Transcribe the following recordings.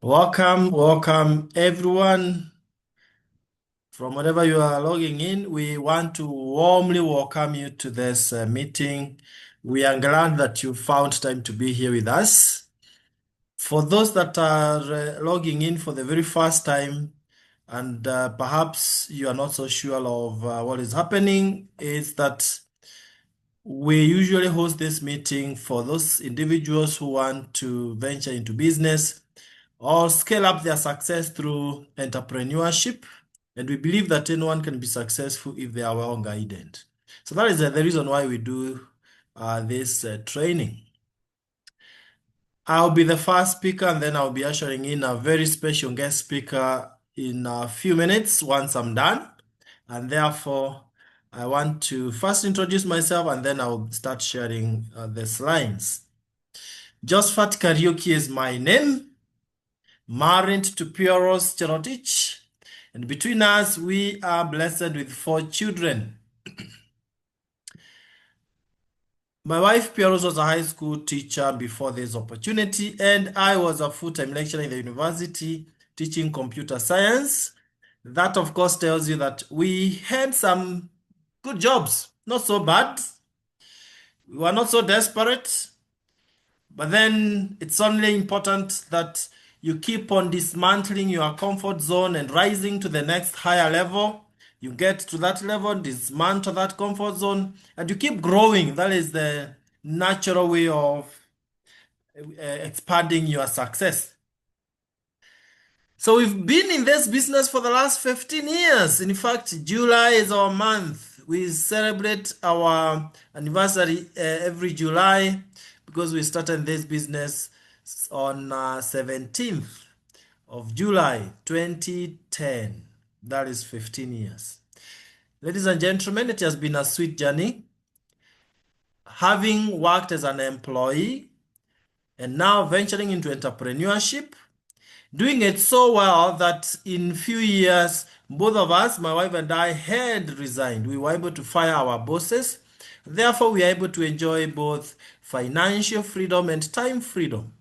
Welcome everyone. From wherever you are logging in, we want to warmly welcome you to this meeting. We are glad that you found time to be here with us. For those that are logging in for the very first time, and perhaps you are not so sure of what is happening, is that we usually host this meeting for those individuals who want to venture into business or scale up their success through entrepreneurship. And we believe that anyone can be successful if they are well guided. So that is the reason why we do this training. I'll be the first speaker, and then I'll be ushering in a very special guest speaker in a few minutes once I'm done. And therefore, I want to first introduce myself, and then I'll start sharing the slides. Josephat Kariuki is my name, married to Pioros Cherotich, and between us, we are blessed with 4 children. My wife, Pioros, was a high school teacher before this opportunity, and I was a full-time lecturer in the university teaching computer science. That, of course, tells you that we had some good jobs, not so bad. We were not so desperate, but then it's only important that you keep on dismantling your comfort zone and rising to the next higher level. You get to that level, dismantle that comfort zone, and you keep growing. That is the natural way of expanding your success. So we've been in this business for the last 15 years. In fact, July is our month. We celebrate our anniversary every July because we started this business on 17th of July 2010. That is 15 years. Ladies and gentlemen, it has been a sweet journey. Having worked as an employee and now venturing into entrepreneurship, doing it so well that in few years, both of us, my wife and I, had resigned. We were able to fire our bosses. Therefore, we are able to enjoy both financial freedom and time freedom.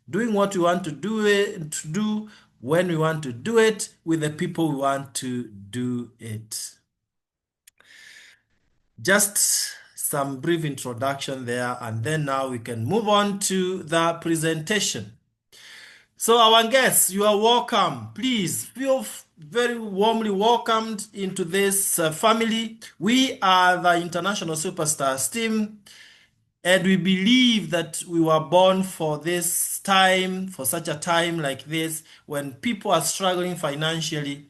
Doing what we want to do when we want to do it with the people we want to do it. Just some brief introduction there, and then now we can move on to the presentation. So our guests, you are welcome. Please feel very warmly welcomed into this family. We are the International Superstars team, and we believe that we were born for this time, for such a time like this, when people are struggling financially,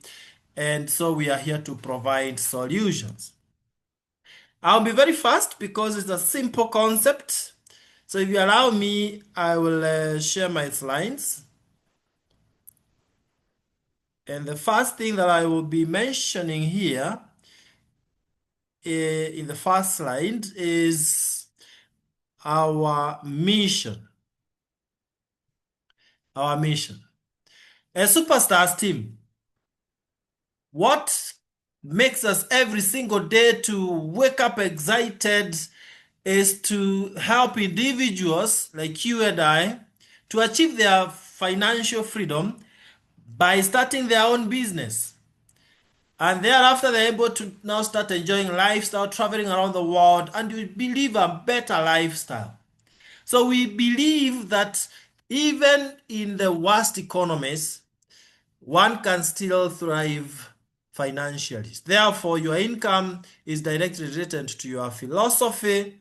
and so we are here to provide solutions. I'll be very fast because it's a simple concept. So if you allow me, I will share my slides. And the first thing that I will be mentioning here in the first slide is our mission. Our mission. A Superstars team, what makes us every single day to wake up excited is to help individuals like you and I to achieve their financial freedom by starting their own business. And thereafter, they're able to now start enjoying lifestyle, traveling around the world, and you believe a better lifestyle. So we believe that even in the worst economies, one can still thrive financially. Therefore, your income is directly related to your philosophy.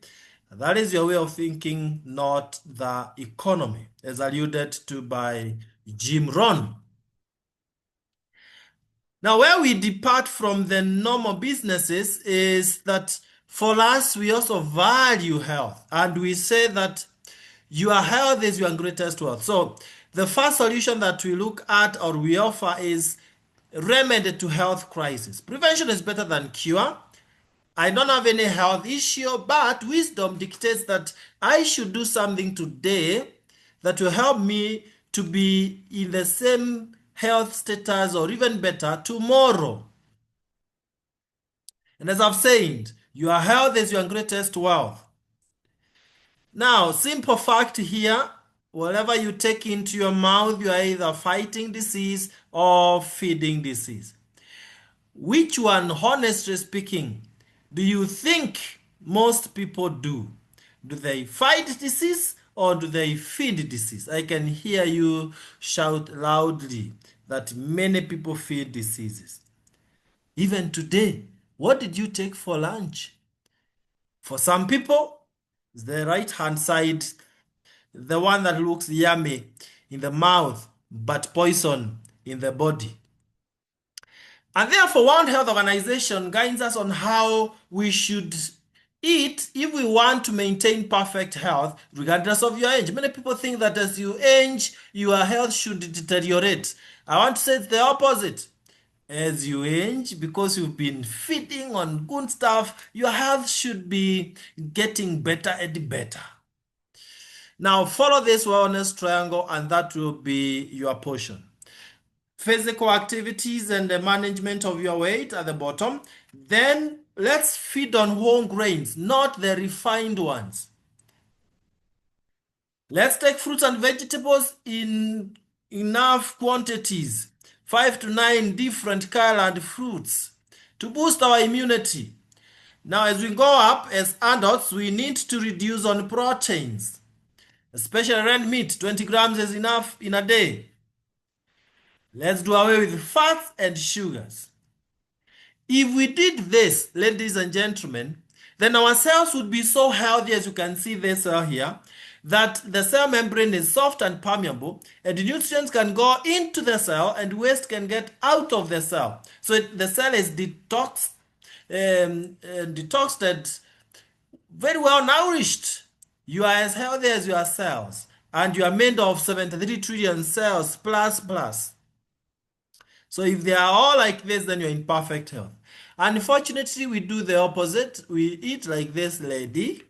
That is your way of thinking, not the economy, as alluded to by Jim Rohn. Now, where we depart from the normal businesses is that for us, we also value health. And we say that your health is your greatest wealth. So the first solution that we look at or we offer is remedy to health crisis. Prevention is better than cure. I don't have any health issue, but wisdom dictates that I should do something today that will help me to be in the same health status or even better tomorrow. And as I've said, your health is your greatest wealth. Now, simple fact here, whatever you take into your mouth, you are either fighting disease or feeding disease. Which one, honestly speaking, do you think most people do? Do they fight disease or do they feed disease? I can hear you shout loudly that many people feed diseases. Even today, what did you take for lunch? For some people, it's the right hand side, the one that looks yummy in the mouth but poison in the body. And therefore, World Health Organization guides us on how we should eat if we want to maintain perfect health, regardless of your age. Many people think that as you age, your health should deteriorate. I want to say it's the opposite. As you age, because you've been feeding on good stuff, your health should be getting better and better. Now, follow this wellness triangle, and that will be your portion. Physical activities and the management of your weight at the bottom. Then let's feed on whole grains, not the refined ones. Let's take fruits and vegetables in enough quantities, 5 to 9 different colored fruits to boost our immunity. Now, as we go up as adults, we need to reduce on proteins, especially red meat. 20 grams is enough in a day. Let's do away with fats and sugars. If we did this, ladies and gentlemen, then our cells would be so healthy, as you can see this cell here, that the cell membrane is soft and permeable, and nutrients can go into the cell and waste can get out of the cell. So the cell is detoxed, very well nourished. You are as healthy as your cells, and you are made of 73 trillion cells plus. So if they are all like this, then you're in perfect health. Unfortunately, we do the opposite. We eat like this lady.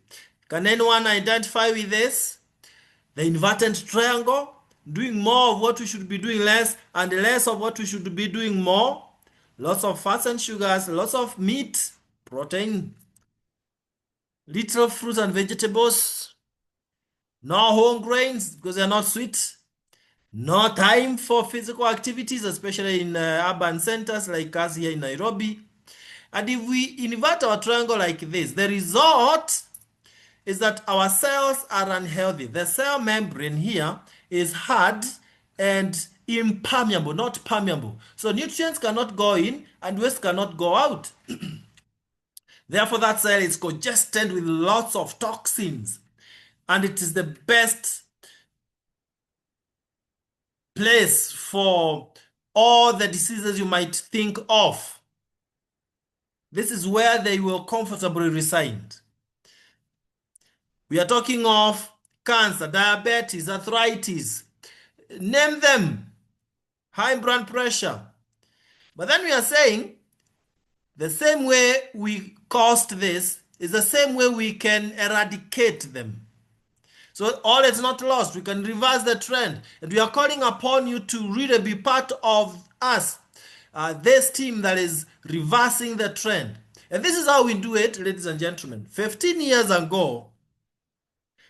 Can anyone identify with this? The inverted triangle, doing more of what we should be doing less, and less of what we should be doing more. Lots of fats and sugars, lots of meat, protein, little fruits and vegetables, no whole grains because they're not sweet. No time for physical activities, especially in urban centers like us here in Nairobi. And if we invert our triangle like this, the result is that our cells are unhealthy. The cell membrane here is hard and impermeable, not permeable. So nutrients cannot go in and waste cannot go out. Therefore, that cell is congested with lots of toxins. And it is the best place for all the diseases you might think of. This is where they will comfortably reside. We are talking of cancer, diabetes, arthritis, name them, high blood pressure. But then we are saying the same way we caused this is the same way we can eradicate them. So all is not lost. We can reverse the trend. And we are calling upon you to really be part of us, this team that is reversing the trend. And this is how we do it, ladies and gentlemen. 15 years ago,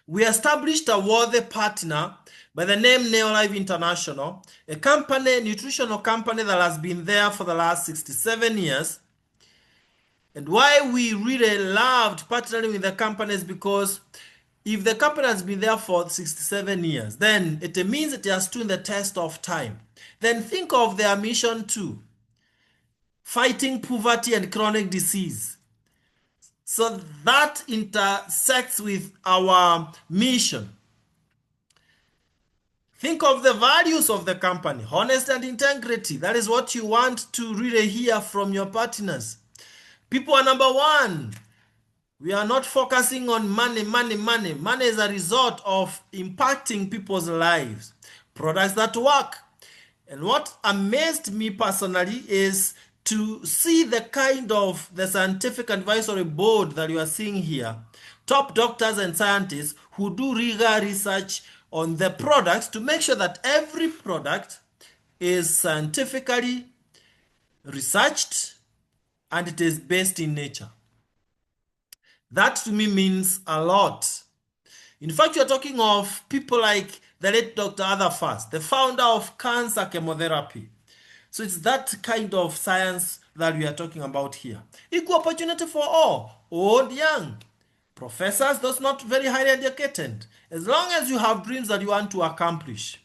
we established a worthy partner by the name Neolife International, a company, nutritional company that has been there for the last 67 years. And why we really loved partnering with the company is because if the company has been there for 67 years, then it means it has stood the test of time. Then think of their mission too, fighting poverty and chronic disease. So that intersects with our mission. Think of the values of the company, honesty and integrity. That is what you want to really hear from your partners. People are number one. We are not focusing on money. Money is a result of impacting people's lives. Products that work. And what amazed me personally is to see the kind of the scientific advisory board that you are seeing here. Top doctors and scientists who do rigor research on the products to make sure that every product is scientifically researched and it is based in nature. That to me means a lot. In fact, you're talking of people like the late Dr. Arthur Fast, the founder of cancer chemotherapy. So it's that kind of science that we are talking about here. Equal opportunity for all, old, young, professors, those not very highly educated, as long as you have dreams that you want to accomplish.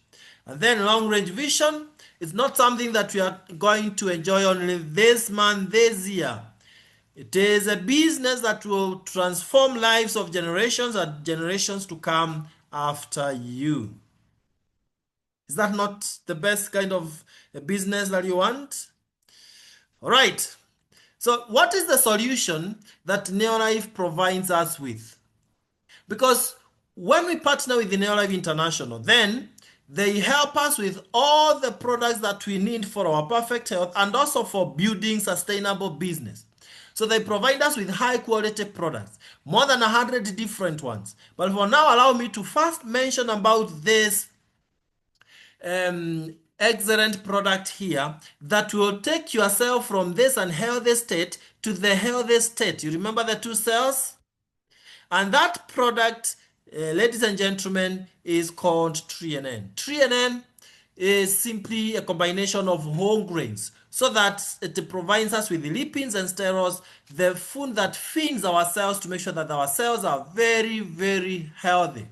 And then long range vision is not something that we are going to enjoy only this month, this year. It is a business that will transform lives of generations and generations to come after you. Is that not the best kind of a business that you want? All right. So, what is the solution that Neolife provides us with? Because when we partner with the Neolife International, then they help us with all the products that we need for our perfect health and also for building sustainable business. So they provide us with high quality products, more than 100 different ones. But for now, allow me to first mention about this excellent product here that will take yourself from this unhealthy state to the healthy state. You remember the two cells? And that product, ladies and gentlemen, is called TreeNN. TreeNN is simply a combination of whole grains so that it provides us with the lipins and sterols, the food that feeds our cells to make sure that our cells are very, very healthy.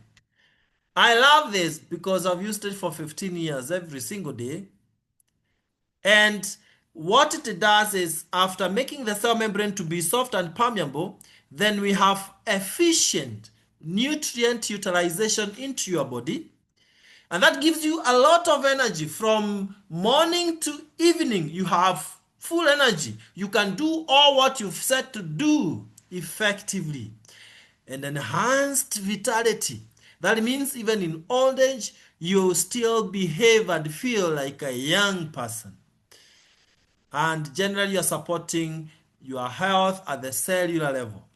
I love this because I've used it for 15 years every single day. And what it does is, after making the cell membrane to be soft and permeable, then we have efficient nutrient utilization into your body. And that gives you a lot of energy from morning to evening. You have full energy. You can do all what you've set to do effectively. And enhanced vitality. That means even in old age, you still behave and feel like a young person. And generally, you're supporting your health at the cellular level.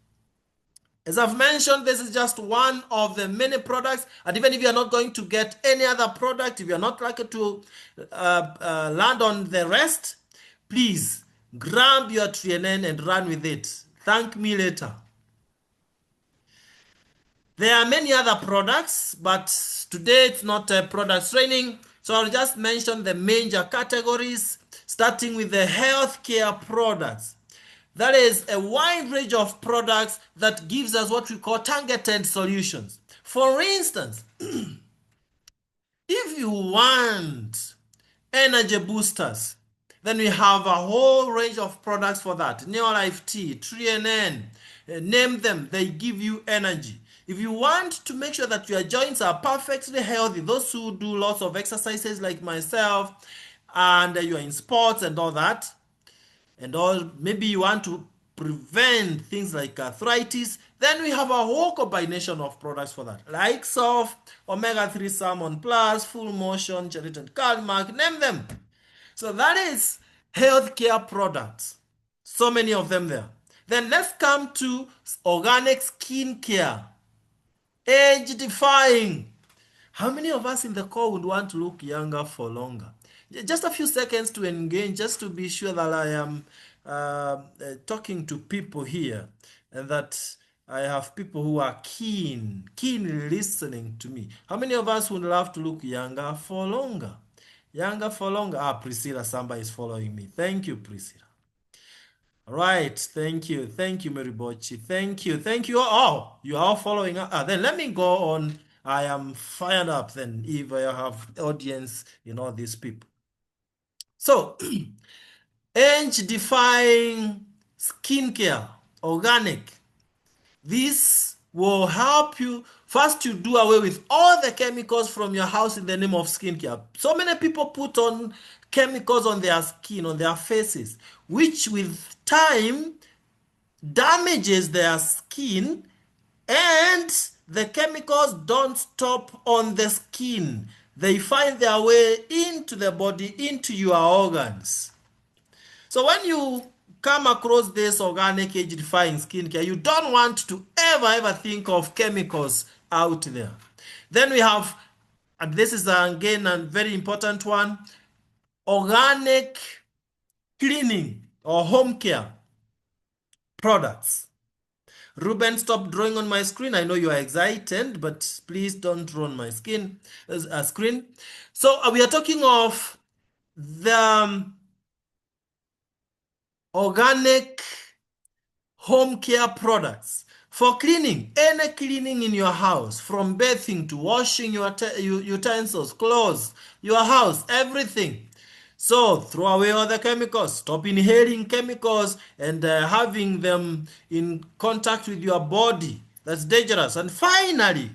As I've mentioned, this is just one of the many products. And even if you're not going to get any other product, if you're not likely to land on the rest, please grab your TreeNN and run with it. Thank me later. There are many other products, but today it's not a product training. So I'll just mention the major categories, starting with the healthcare products. That is a wide range of products that gives us what we call targeted solutions. For instance, if you want energy boosters, then we have a whole range of products for that. Neolife Tea, TreeNN, name them, they give you energy. If you want to make sure that your joints are perfectly healthy, those who do lots of exercises like myself, and you're in sports and all that, and all, maybe you want to prevent things like arthritis, then we have a whole combination of products for that, like of omega-3 salmon plus, full motion, gelatin calmark, name them. So that is healthcare products. So many of them there. Then let's come to organic skincare. Age defying. How many of us in the call would want to look younger for longer? Just a few seconds to engage, just to be sure that I am talking to people here and that I have people who are keenly listening to me. How many of us would love to look younger for longer? Younger for longer. Ah, Priscilla Samba is following me. Thank you, Priscilla. All right, thank you, Mary Bochi, thank you. Oh, you are all following up. Then let me go on. I am fired up. Then, if I have audience, all these people. So, age-defying skincare, organic. This will help you. First, you do away with all the chemicals from your house in the name of skincare. So many people put on chemicals on their skin, on their faces, which with time damages their skin, and the chemicals don't stop on the skin. They find their way into the body, into your organs. So when you come across this organic age-defying skincare, you don't want to ever think of chemicals out there. Then we have, and this is again a very important one, organic cleaning or home care products. Ruben, stop drawing on my screen. I know you are excited, but please don't draw on my screen. So we are talking of the organic home care products for cleaning, any cleaning in your house, from bathing to washing your utensils, clothes, your house, everything. So throw away all the chemicals, stop inhaling chemicals and having them in contact with your body. That's dangerous. And finally,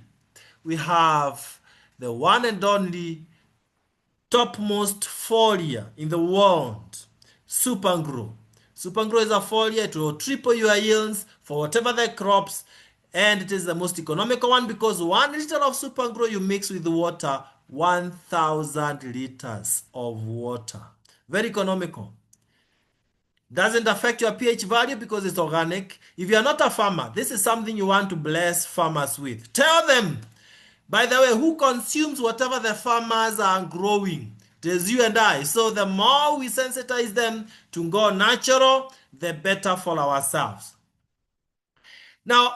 we have the one and only topmost foliar in the world, Supergrow. Supergrow is a foliar. It will triple your yields for whatever the crops, and it is the most economical one because 1 liter of Supergrow you mix with water, 1,000 liters of water. Very economical. Doesn't affect your pH value because it's organic. If you are not a farmer, this is something you want to bless farmers with. Tell them, by the way, who consumes whatever the farmers are growing? It is you and I. So the more we sensitize them to go natural, the better for ourselves. Now,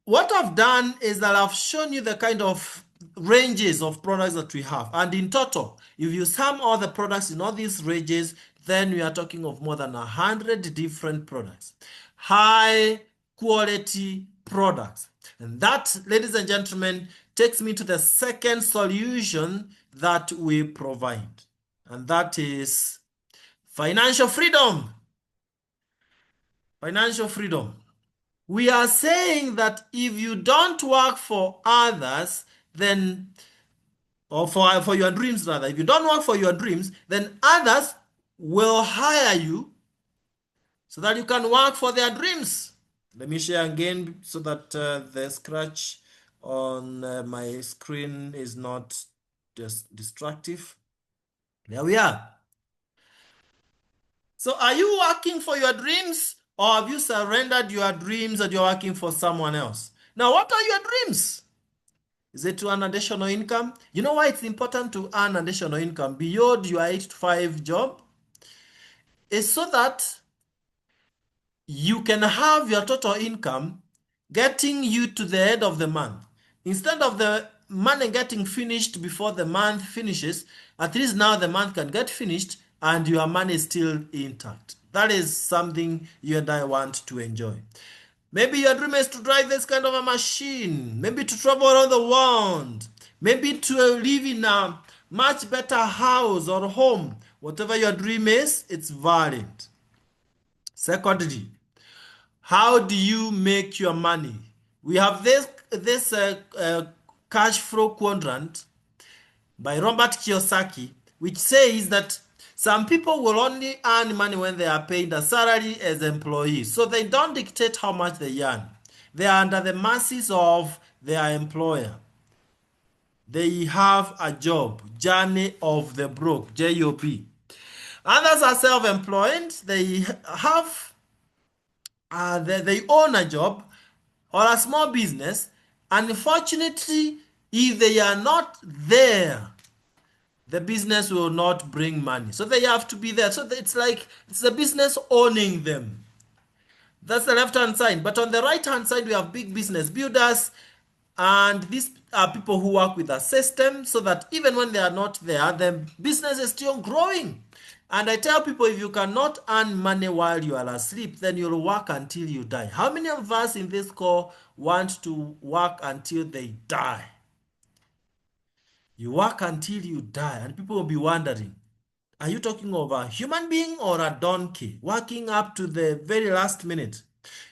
what I've done is that I've shown you the kind of ranges of products that we have. And in total, if you sum all the products in all these ranges, then we are talking of more than 100 different products. High quality products. And that, ladies and gentlemen, takes me to the second solution that we provide. And that is financial freedom. Financial freedom. We are saying that if you don't work for others, then, or for your dreams rather, if you don't work for your dreams, then others will hire you so that you can work for their dreams. Let me share again so that the scratch on my screen is not just destructive. There we are. So are you working for your dreams, or have you surrendered your dreams and you're working for someone else? Now, what are your dreams? Is it to earn additional income? You know why it's important to earn additional income beyond your 8 to 5 job? It's so that you can have your total income getting you to the end of the month. Instead of the money getting finished before the month finishes, at least now the month can get finished and your money is still intact. That is something you and I want to enjoy. Maybe your dream is to drive this kind of a machine, maybe to travel around the world, maybe to live in a much better house or home. Whatever your dream is, it's valid. Secondly, how do you make your money? We have this cash flow quadrant by Robert Kiyosaki, which says that some people will only earn money when they are paid a salary as employees. So they don't dictate how much they earn. They are under the mercies of their employer. They have a job, journey of the broke, JOB. Others are self-employed. They have, they own a job or a small business. Unfortunately, if they are not there, the business will not bring money. So they have to be there. So it's like it's the business owning them. That's the left-hand side. But on the right-hand side, we have big business builders. And these are people who work with a system so that even when they are not there, the business is still growing. And I tell people, if you cannot earn money while you are asleep, then you'll work until you die. How many of us in this call want to work until they die? You work until you die, and people will be wondering, are you talking of a human being or a donkey working up to the very last minute?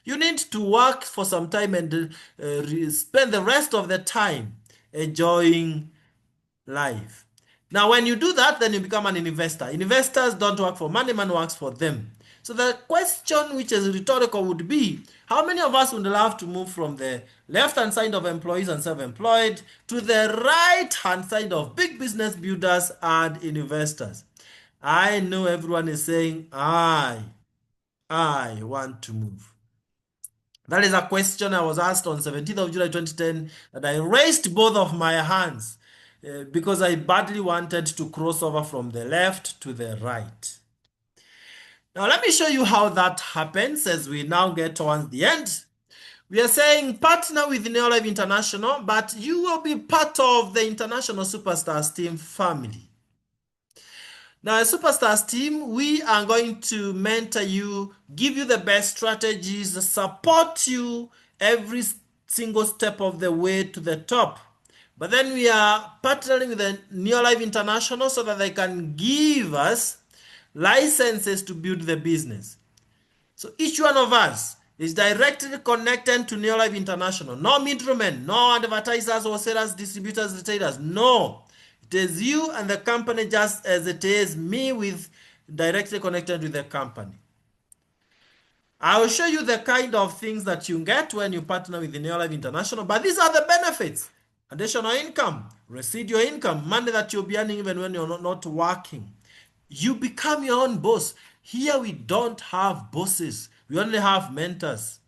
You need to work for some time and spend the rest of the time enjoying life. Now, when you do that, then you become an investor. Investors don't work for money, money works for them. So the question, which is rhetorical, would be, how many of us would love to move from the left-hand side of employees and self-employed to the right-hand side of big business builders and investors? I know everyone is saying, I want to move. That is a question I was asked on 17th of July 2010, and I raised both of my hands because I badly wanted to cross over from the left to the right. Now let me show you how that happens as we now get towards the end. We are saying partner with Neolife International, but you will be part of the International Superstars team family. Now, as Superstars team, we are going to mentor you, give you the best strategies, support you every single step of the way to the top. But then we are partnering with the Neolife International so that they can give us licenses to build the business. So each one of us is directly connected to Neolife International. No middlemen, no advertisers or sellers, distributors, retailers. No. It is you and the company just as it is me with directly connected with the company. I will show you the kind of things that you get when you partner with the Neolife International, but these are the benefits. Additional income, residual income, money that you'll be earning even when you're not working. You become your own boss. Here we don't have bosses. We only have mentors.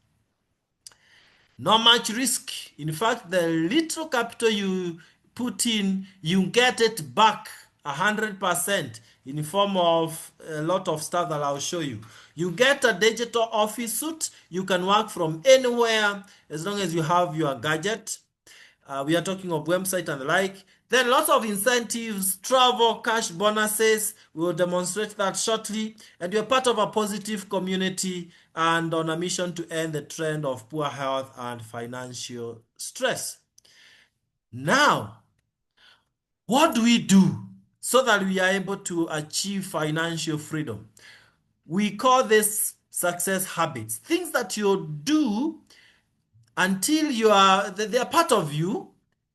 Not much risk. In fact, the little capital you put in, you get it back 100% in the form of a lot of stuff that I'll show you. You get a digital office suit. You can work from anywhere as long as you have your gadget. We are talking of website and the like. Then lots of incentives, travel, cash bonuses. We will demonstrate that shortly. And you're part of a positive community and on a mission to end the trend of poor health and financial stress. Now, what do we do so that we are able to achieve financial freedom? We call this success habits. Things that you do until they are part of you,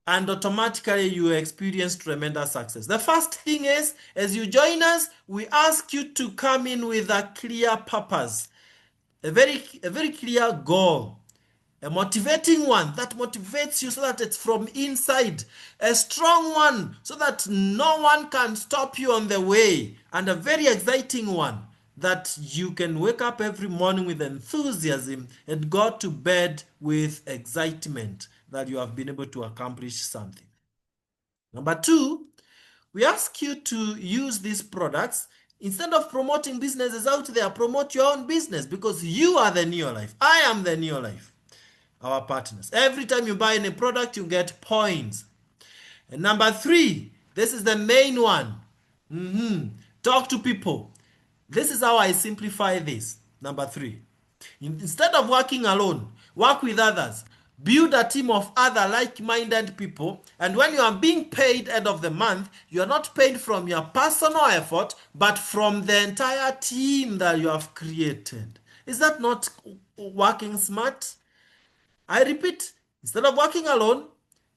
and automatically you experience tremendous success. The first thing is, as you join us, we ask you to come in with a clear purpose, a very clear goal, a motivating one that motivates you so that it's from inside, a strong one so that no one can stop you on the way, and a very exciting one that you can wake up every morning with enthusiasm and go to bed with excitement that you have been able to accomplish something. Number two, we ask you to use these products. Instead of promoting businesses out there, promote your own business, because you are the Neolife. I am the Neolife, our partners. Every time you buy any product, you get points. And number three, this is the main one. Talk to people. This is how I simplify this. Number three, instead of working alone, work with others. Build a team of other like-minded people, and when you are being paid end of the month, you are not paid from your personal effort, but from the entire team that you have created. Is that not working smart? I repeat, instead of working alone,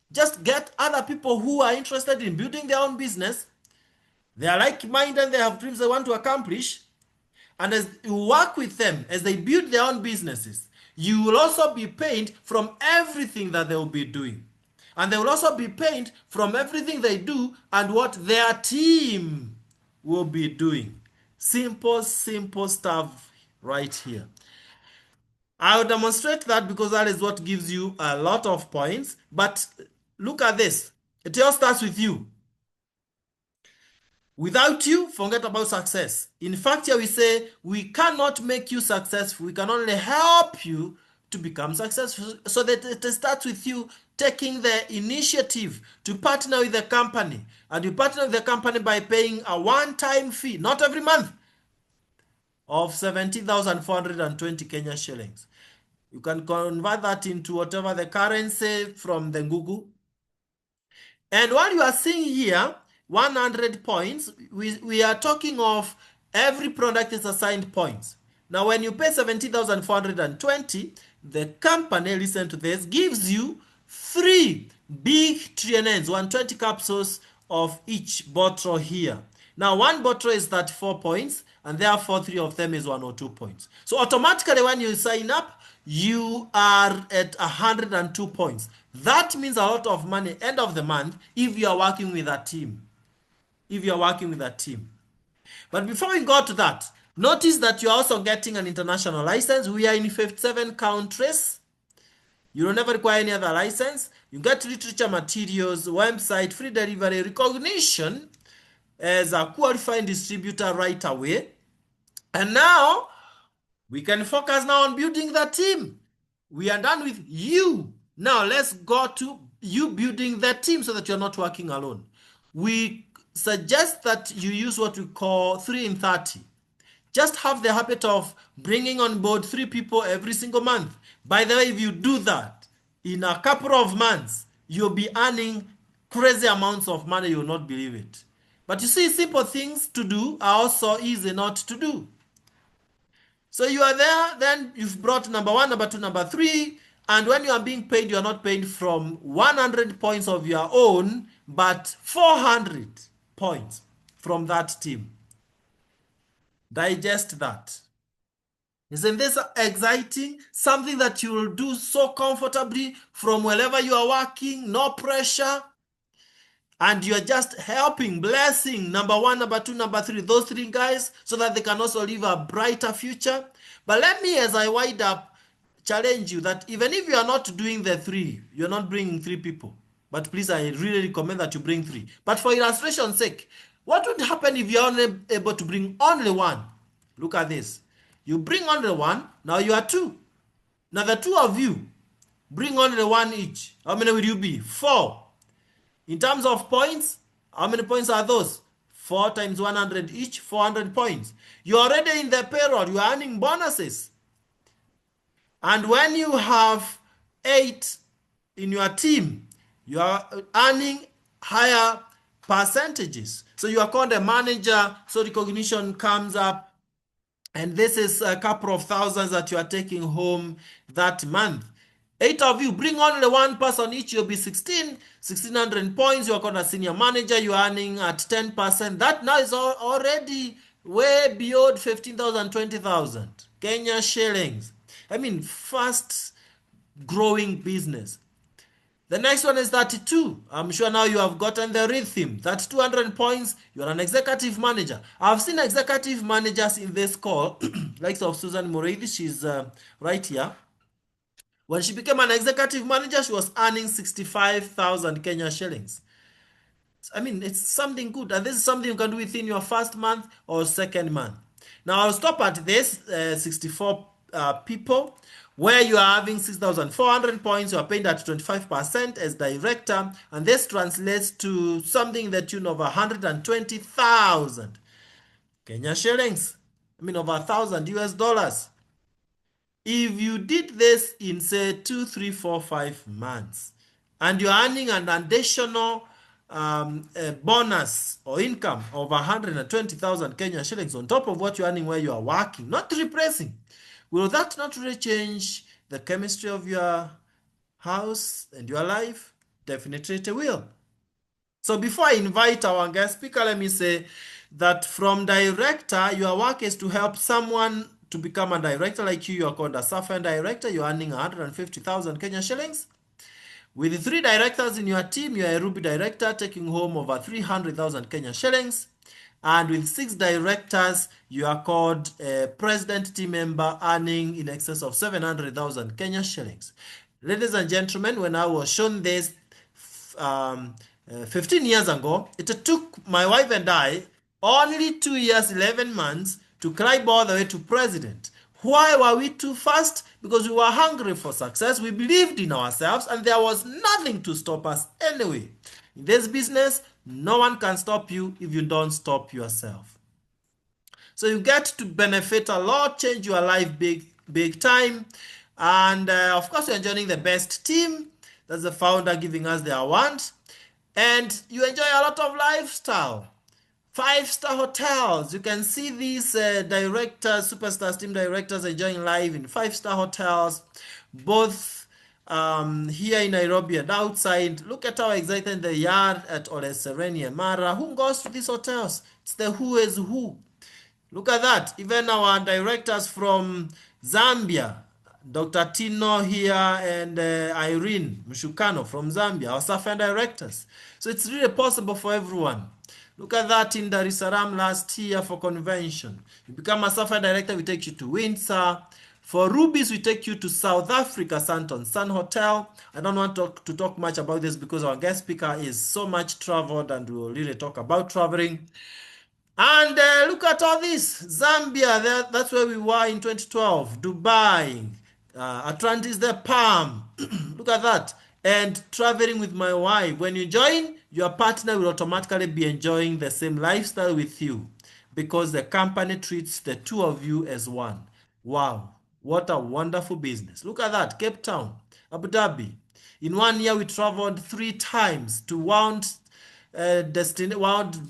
just get other people who are interested in building their own business. They are like-minded, they have dreams they want to accomplish. And as you work with them, as they build their own businesses, you will also be paid from everything that they will be doing. And they will also be paid from everything they do and what their team will be doing. Simple, simple stuff right here. I'll demonstrate that because that is what gives you a lot of points. But look at this. It all starts with you. Without you, forget about success. In fact, here we say we cannot make you successful. We can only help you to become successful. So that it starts with you taking the initiative to partner with the company. And you partner with the company by paying a one-time fee, not every month, of 17,420 Kenya shillings. You can convert that into whatever the currency from the Google. And what you are seeing here, 100 points, we are talking of every product is assigned points. Now, when you pay 70,420, the company, listen to this, gives you 3 big TNNs, 120 capsules of each bottle here. Now, one bottle is 34 points, and therefore 3 of them is 102 points. So automatically when you sign up, you are at 102 points. That means a lot of money end of the month if you are working with a team. But before we go to that, notice that you're also getting an international license. We are in 57 countries. You don't never require any other license. You get literature materials, website, free delivery, recognition as a qualified distributor right away. And now we can focus now on building the team. We are done with you. Now let's go to you building the team so that you're not working alone. We suggest that you use what we call 3 in 30. Just have the habit of bringing on board 3 people every single month. By the way, if you do that, in a couple of months, you'll be earning crazy amounts of money. You'll not believe it. But you see, simple things to do are also easy not to do. So you are there, then you've brought number 1, number 2, number 3, and when you are being paid, you are not paid from 100 points of your own, but 400 points from that team. Digest that. Isn't this exciting? Something that you will do so comfortably from wherever you are working, no pressure. And you're just helping, blessing number 1, number 2, number 3, those 3 guys, so that they can also live a brighter future. But let me, as I wind up, challenge you that even if you are not doing the 3, you're not bringing 3 people. But please, I really recommend that you bring 3. But for illustration's sake, what would happen if you're only able to bring only 1? Look at this. You bring only 1, now you are 2. Now the 2 of you bring only 1 each. How many will you be? 4. In terms of points, how many points are those? 4 times 100 each, 400 points. You're already in the payroll. You are earning bonuses. And when you have 8 in your team, you are earning higher percentages. So you are called a manager, so recognition comes up. And this is a couple of thousands that you are taking home that month. 8 of you, bring only 1 person each, you'll be 1,600 points. You're called a senior manager, you're earning at 10%. That now is already way beyond 15,000, 20,000 Kenya shillings. I mean, fast growing business. The next one is 32. I'm sure now you have gotten the rhythm. That's 200 points. You're an executive manager. I've seen executive managers in this call, like of Susan Mureithi, she's right here. When she became an executive manager, she was earning 65,000 Kenya shillings. I mean, it's something good. And this is something you can do within your first month or second month. Now, I'll stop at this 64 people where you are having 6,400 points. You are paid at 25% as director. And this translates to something that you know of 120,000 Kenya shillings. I mean, over 1,000 US dollars. If you did this in, say, 2, 3, 4, 5 months, and you're earning an additional bonus or income of 120,000 Kenya shillings on top of what you're earning where you are working, not replacing, will that not really change the chemistry of your house and your life? Definitely it will. So before I invite our guest speaker, let me say that from director, your work is to help someone to become a director like you. You're called a software director. You're earning 150,000 Kenya shillings. With 3 directors in your team, you're a Ruby director taking home over 300,000 Kenya shillings. And with 6 directors, you are called a president team member earning in excess of 700,000 Kenya shillings. Ladies and gentlemen, when I was shown this 15 years ago, it took my wife and I only 2 years, 11 months to climb all the way to president. Why were we too fast? Because we were hungry for success. We believed in ourselves and there was nothing to stop us anyway. In this business, no one can stop you if you don't stop yourself. So you get to benefit a lot, change your life big time. And of course, you're enjoying the best team. That's the founder giving us the award. And you enjoy a lot of lifestyle. 5-star hotels. You can see these directors, superstars, team directors enjoying life in 5-star hotels, both here in Nairobi and outside. Look at how excited they are at Ole Sereni and Mara. Who goes to these hotels? It's the who is who. Look at that. Even our directors from Zambia, Dr. Tino here and Irene Mshukano from Zambia, our software directors. So it's really possible for everyone. Look at that in Dar es Salaam last year for convention. You become a software director, we take you to Windsor. For Rubies, we take you to South Africa, Santon Sun Hotel. I don't want to talk much about this because our guest speaker is so much traveled and we will really talk about traveling. And look at all this. Zambia, that's where we were in 2012. Dubai, Atlantis, the palm. Look at that. And traveling with my wife. When you join, your partner will automatically be enjoying the same lifestyle with you because the company treats the two of you as one. Wow, what a wonderful business. Look at that. Cape Town, Abu Dhabi. In 1 year, we traveled 3 times to world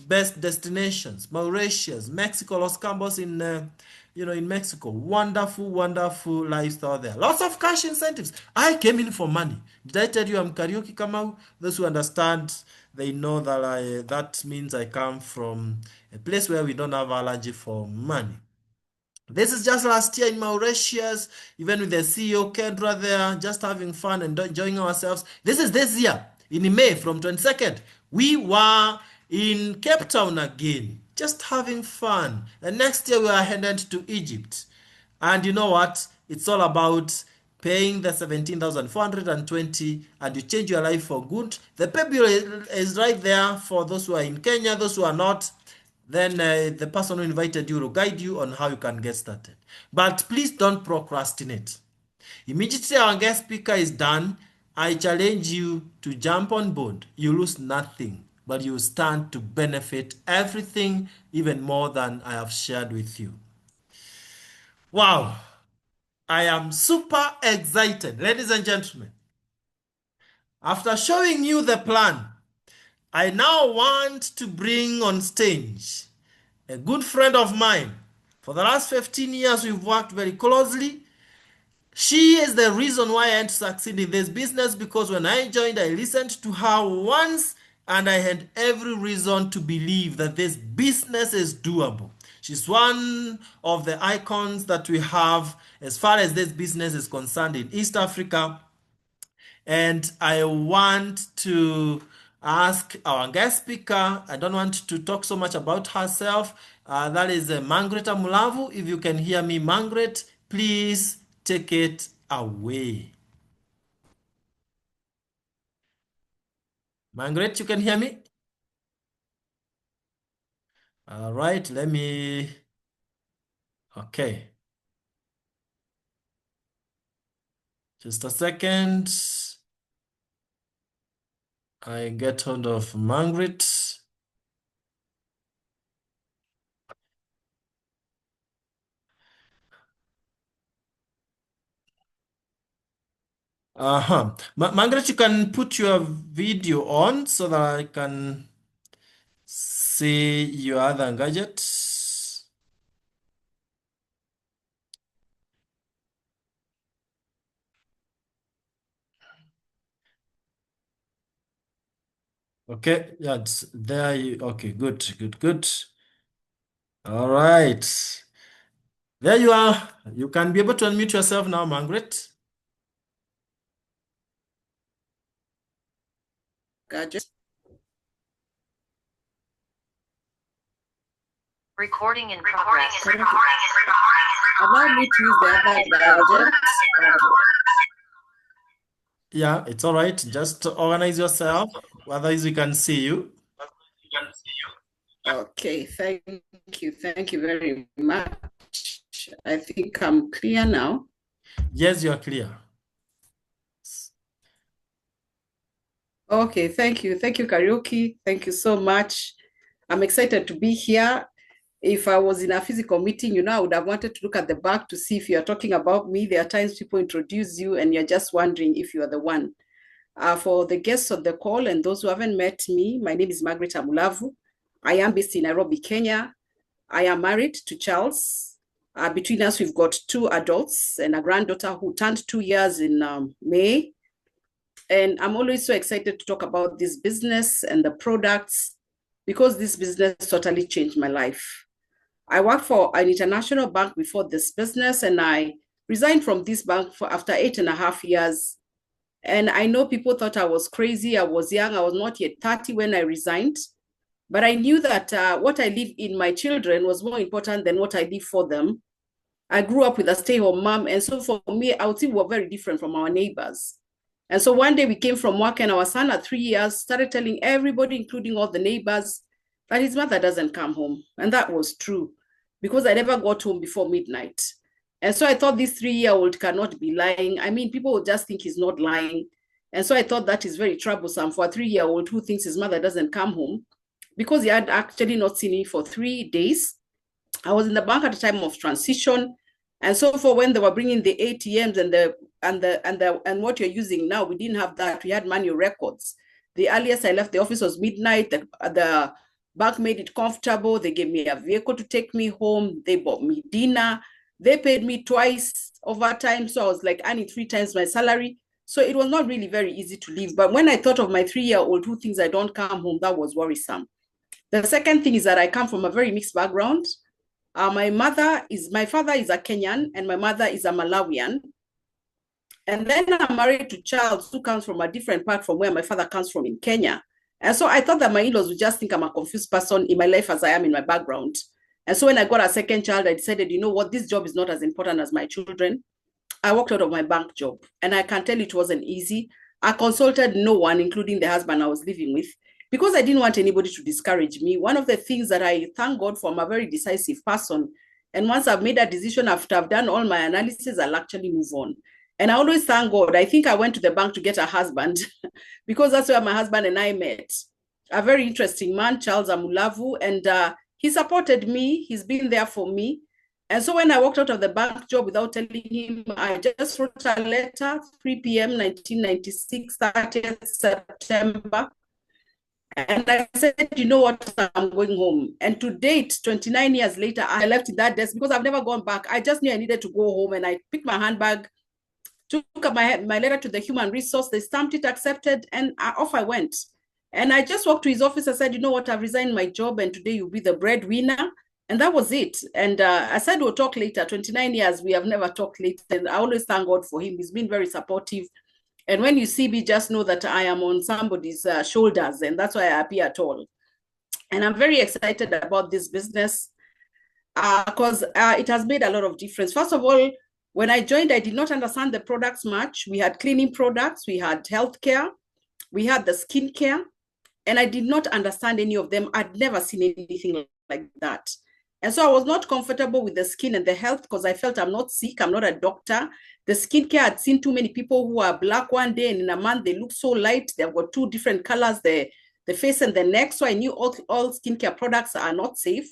best destinations: Mauritius, Mexico, Los Cabos in Mexico. Wonderful, wonderful lifestyle there. Lots of cash incentives. I came in for money. Did I tell you I'm karaoke Kamau? Those who understand, they know that that means I come from a place where we don't have allergy for money. This is just last year in Mauritius, even with the CEO Kendra there, just having fun and enjoying ourselves. This is this year in May from 22nd. We were in Cape Town again, just having fun. And next year we are headed to Egypt. And you know what? It's all about paying the 17,420 and you change your life for good. The pay bill is right there for those who are in Kenya, those who are not. Then the person who invited you will guide you on how you can get started. But please don't procrastinate. Immediately our guest speaker is done, I challenge you to jump on board. You lose nothing, but you stand to benefit everything even more than I have shared with you. Wow, I am super excited, ladies and gentlemen. After showing you the plan, I now want to bring on stage a good friend of mine. For the last 15 years, we've worked very closely. She is the reason why I had to succeed in this business because when I joined, I listened to her once and I had every reason to believe that this business is doable. She's one of the icons that we have as far as this business is concerned in East Africa. And I want to ask our guest speaker, I don't want to talk so much about herself. That is Margaret Amulavu. If you can hear me, Margaret, please take it away. Margaret, you can hear me? All right, let me. Okay. Just a second. I get hold of Margaret. Margaret, you can put your video on so that I can see your other gadgets. Okay, yeah, it's there. Okay, good, good, good. All right. There you are. You can be able to unmute yourself now, Margaret. Gadgets. Recording in progress. Allow me to use the other gadgets. Yeah, it's all right. Just organize yourself. Otherwise, we can see you. Okay, thank you. Thank you very much. I think I'm clear now. Yes, you're clear. Okay, thank you. Thank you, Karaoke. Thank you so much. I'm excited to be here. If I was in a physical meeting, I would have wanted to look at the back to see if you're talking about me. There are times people introduce you and you're just wondering if you are the one. For the guests on the call and those who haven't met me, my name is Margaret Amulavu. I am based in Nairobi, Kenya. I am married to Charles. Between us, we've got 2 adults and a granddaughter who turned 2 years in May. And I'm always so excited to talk about this business and the products because this business totally changed my life. I worked for an international bank before this business and I resigned from this bank after 8.5 years. And I know people thought I was crazy. I was young. I was not yet 30 when I resigned. But I knew that what I leave in my children was more important than what I leave for them. I grew up with a stay-home mom. And so for me, I would say we were very different from our neighbors. And so one day we came from work and our son at 3 years started telling everybody, including all the neighbors, that his mother doesn't come home. And that was true because I never got home before midnight. And so I thought this 3-year-old cannot be lying. I mean, people will just think he's not lying. And so I thought that is very troublesome for a 3-year-old who thinks his mother doesn't come home, because he had actually not seen me for 3 days. I was in the bank at the time of transition. And so for when they were bringing the ATMs and what you're using now, we didn't have that. We had manual records. The earliest I left the office was midnight. The bank made it comfortable. They gave me a vehicle to take me home. They bought me dinner. They paid me twice overtime. So I was like earning 3 times my salary. So it was not really very easy to live. But when I thought of my 3-year-old who thinks I don't come home, that was worrisome. The second thing is that I come from a very mixed background. My father is a Kenyan and my mother is a Malawian. And then I'm married to Charles, who comes from a different part from where my father comes from in Kenya. And so I thought that my in-laws would just think I'm a confused person in my life as I am in my background. And so when I got a second child, I decided, you know what, this job is not as important as my children. I walked out of my bank job, and I can tell it wasn't easy. I consulted no one, including the husband I was living with, because I didn't want anybody to discourage me. One of the things that I thank God for, I'm a very decisive person. And once I've made a decision, after I've done all my analysis, I'll actually move on. And I always thank God. I think I went to the bank to get a husband because that's where my husband and I met. A very interesting man, Charles Amulavu, and he supported me. He's been there for me. And so when I walked out of the bank job without telling him, I just wrote a letter, 3 p.m., 1996, 30th September. And I said, you know what, I'm going home. And to date, 29 years later, I left that desk because I've never gone back. I just knew I needed to go home, and I picked my handbag, took up my letter to the human resource, they stamped it, accepted, and off I went. And I just walked to his office. I said, you know what, I've resigned my job, and today you'll be the breadwinner. And that was it. And I said, we'll talk later. 29 years, we have never talked later. And I always thank God for him. He's been very supportive. And when you see me, just know that I am on somebody's shoulders, and that's why I appear tall. And I'm very excited about this business because it has made a lot of difference. First of all, when I joined, I did not understand the products much. We had cleaning products, we had healthcare, we had the skincare, and I did not understand any of them. I'd never seen anything like that. And so I was not comfortable with the skin and the health because I felt I'm not sick, I'm not a doctor. The skincare, I'd seen too many people who are black one day, and in a month they look so light. They've got 2 different colors, the face and the neck. So I knew all skincare products are not safe.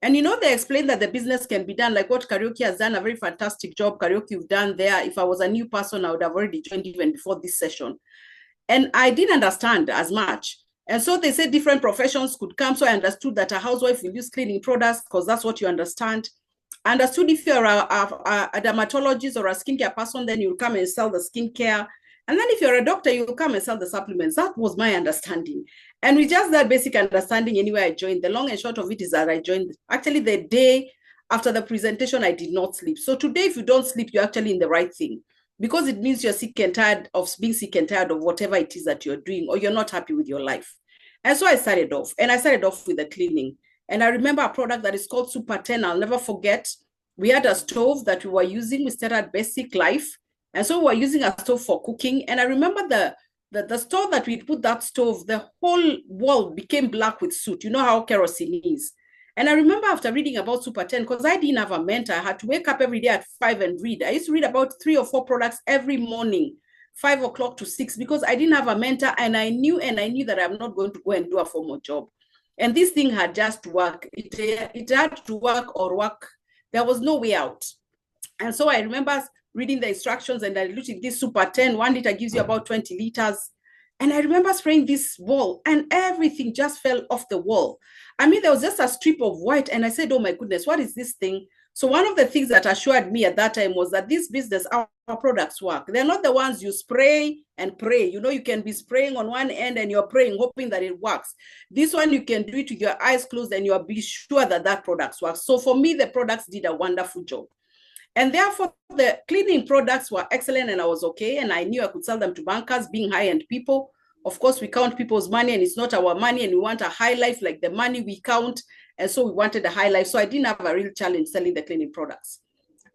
And you know, they explained that the business can be done like what Karaoke has done, a very fantastic job. Karaoke, you've done there. If I was a new person, I would have already joined even before this session. And I didn't understand as much. And so they said different professions could come. So I understood that a housewife will use cleaning products because that's what you understand. I understood if you're a dermatologist or a skincare person, then you'll come and sell the skincare. And then if you're a doctor, you'll come and sell the supplements. That was my understanding. And with just that basic understanding, anyway, I joined. The long and short of it is that I joined. Actually, the day after the presentation, I did not sleep. So today, if you don't sleep, you're actually in the right thing, because it means you're sick and tired of being sick and tired of whatever it is that you're doing, or you're not happy with your life. And so I started off, and I started off with the cleaning. And I remember a product that is called Super 10. I'll never forget. We had a stove that we were using. We started Basic Life. And so we were using a stove for cooking. And I remember the stove that we put that stove, the whole wall became black with soot. You know how kerosene is. And I remember after reading about Super 10, because I didn't have a mentor, I had to wake up every day at 5 and read. I used to read about 3 or 4 products every morning, 5 o'clock to 6, because I didn't have a mentor, and I knew that I'm not going to go and do a formal job. And this thing had just to work. It had to work or work. There was no way out. And so I remember reading the instructions, and I looked at this Super 10. 1 liter gives you about 20 liters. And I remember spraying this wall, and everything just fell off the wall. I mean, there was just a strip of white, and I said, oh my goodness, what is this thing? So one of the things that assured me at that time was that this business, our products work. They're not the ones you spray and pray. You know, you can be spraying on one end and you're praying, hoping that it works. This one, you can do it with your eyes closed and you'll be sure that that products work. So for me, the products did a wonderful job. And therefore, the cleaning products were excellent, and I was okay. And I knew I could sell them to bankers, being high-end people. Of course, we count people's money, and it's not our money, and we want a high life like the money we count. And so we wanted a high life. So I didn't have a real challenge selling the cleaning products.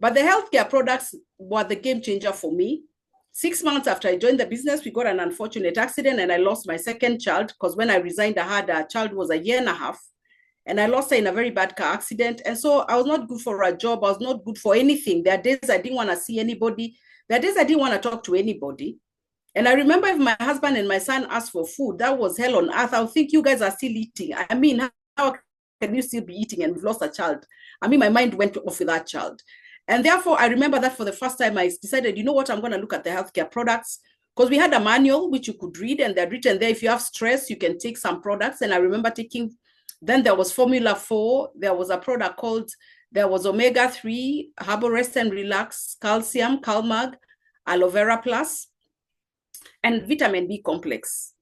But the healthcare products were the game changer for me. 6 months after I joined the business, we got an unfortunate accident, and I lost my second child, because when I resigned, I had a child who was 1.5 years. and I lost her in a very bad car accident. And so I was not good for a job. I was not good for anything. There are days I didn't want to see anybody. There are days I didn't want to talk to anybody. And I remember if my husband and my son asked for food, that was hell on earth. I would think you guys are still eating. I mean, how can you still be eating and we've lost a child? I mean, my mind went off with that child. And therefore, I remember that for the first time, I decided, you know what, I'm going to look at the healthcare products, because we had a manual which you could read, and they're written there. If you have stress, you can take some products. And I remember taking, then there was Formula 4. There was a product called, there was Omega-3, Herbal Rest and Relax, Calcium, Calmag, Aloe Vera Plus, and Vitamin B Complex.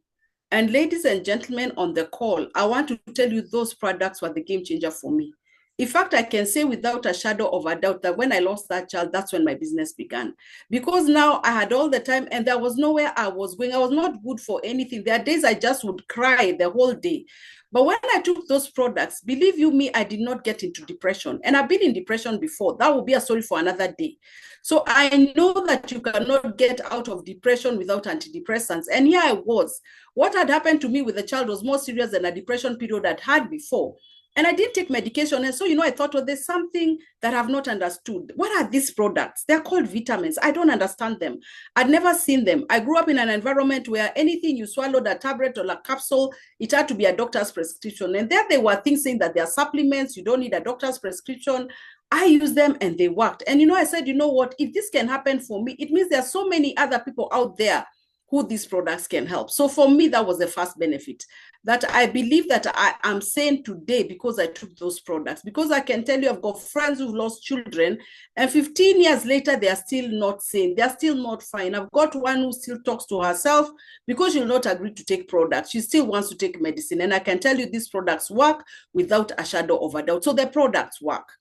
And ladies and gentlemen on the call, I want to tell you those products were the game changer for me. In fact, I can say without a shadow of a doubt that when I lost that child, that's when my business began. Because now I had all the time and there was nowhere I was going. I was not good for anything. There are days I just would cry the whole day. But when I took those products, believe you me, I did not get into depression. And I've been in depression before. That will be a story for another day. So I know that you cannot get out of depression without antidepressants. And here I was. What had happened to me with the child was more serious than a depression period I'd had before. And I didn't take medication. And so, I thought, well, there's something that I've not understood. What are these products? They're called vitamins. I don't understand them. I'd never seen them. I grew up in an environment where anything you swallowed, a tablet or a capsule, it had to be a doctor's prescription. And there they were things saying that they are supplements. You don't need a doctor's prescription. I used them and they worked. And, I said, you know what? If this can happen for me, it means there are so many other people out there who these products can help. So for me, that was the first benefit, that I believe that I am sane today because I took those products. Because I can tell you, I've got friends who've lost children, and 15 years later, they are still not sane. They're still not fine. I've got one who still talks to herself because she'll not agree to take products. She still wants to take medicine. And I can tell you these products work without a shadow of a doubt. So the products work.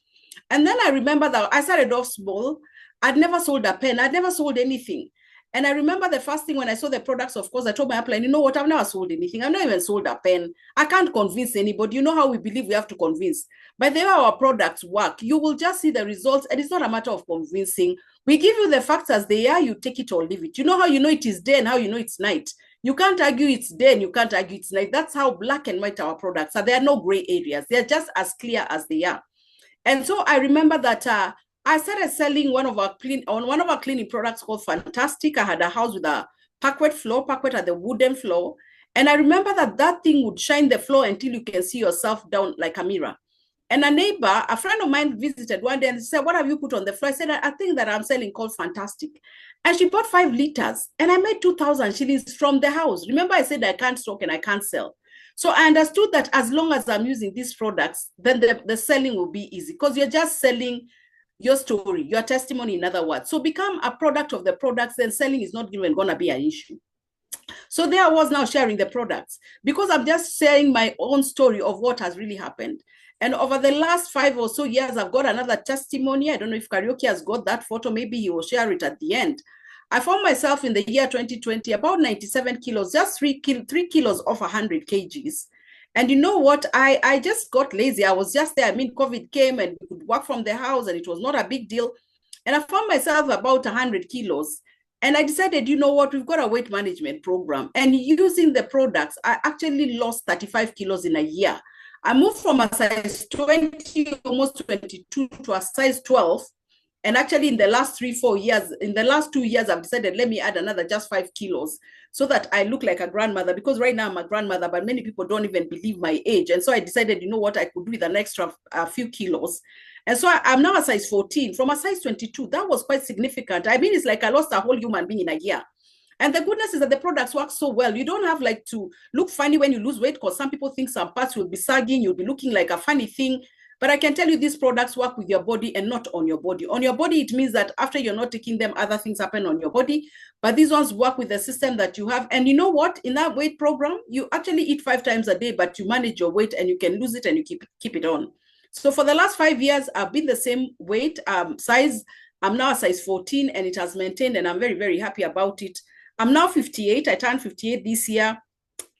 And then I remember that I started off small. I'd never sold a pen. I'd never sold anything. And I remember the first thing when I saw the products, of course, I told my upline, you know what, I've never sold anything. I've not even sold a pen. I can't convince anybody. You know how we believe we have to convince. By the way our products work, you will just see the results. And it's not a matter of convincing. We give you the facts as they are. You take it or leave it. You know how you know it is day and how you know it's night. You can't argue it's day and you can't argue it's night. That's how black and white our products are. There are no gray areas. They're just as clear as they are. And so I remember that I started selling one of our cleaning products called Fantastic. I had a house with a parquet floor. Parquet had the wooden floor. And I remember that thing would shine the floor until you can see yourself down like a mirror. And a friend of mine visited one day and said, what have you put on the floor? I said, I think that I'm selling called Fantastic. And she bought 5 liters and I made 2,000 shillings from the house. Remember I said I can't stock and I can't sell. So I understood that as long as I'm using these products, then the selling will be easy because you're just selling your story, your testimony, in other words. So become a product of the products, then selling is not even going to be an issue. So there I was now sharing the products because I'm just sharing my own story of what has really happened. And over the last 5 or so years, I've got another testimony. I don't know if Karaoke has got that photo. Maybe he will share it at the end. I found myself in the year 2020, about 97 kilos, just 3 kilos off 100 kgs. And you know what? I just got lazy. I was just there. I mean, COVID came and we could work from the house and it was not a big deal. And I found myself about 100 kilos. And I decided, you know what? We've got a weight management program. And using the products, I actually lost 35 kilos in a year. I moved from a size 20, almost 22 to a size 12. And actually in the last 3-4 years, in the last 2 years, I've decided, let me add another just 5 kilos so that I look like a grandmother, because right now I'm a grandmother, but many people don't even believe my age. And so I decided, you know what, I could do with an extra few kilos. And so I'm now a size 14 from a size 22. That was quite significant. I mean, it's like I lost a whole human being in a year. And the goodness is that the products work so well. You don't have like to look funny when you lose weight, because some people think some parts will be sagging. You'll be looking like a funny thing. But I can tell you these products work with your body and not on your body. On your body, it means that after you're not taking them, other things happen on your body. But these ones work with the system that you have. And you know what? In that weight program, you actually eat 5 times a day, but you manage your weight and you can lose it and you keep it on. So for the last 5 years, I've been the same weight, size. I'm now a size 14 and it has maintained, and I'm very, very happy about it. I'm now 58. I turned 58 this year.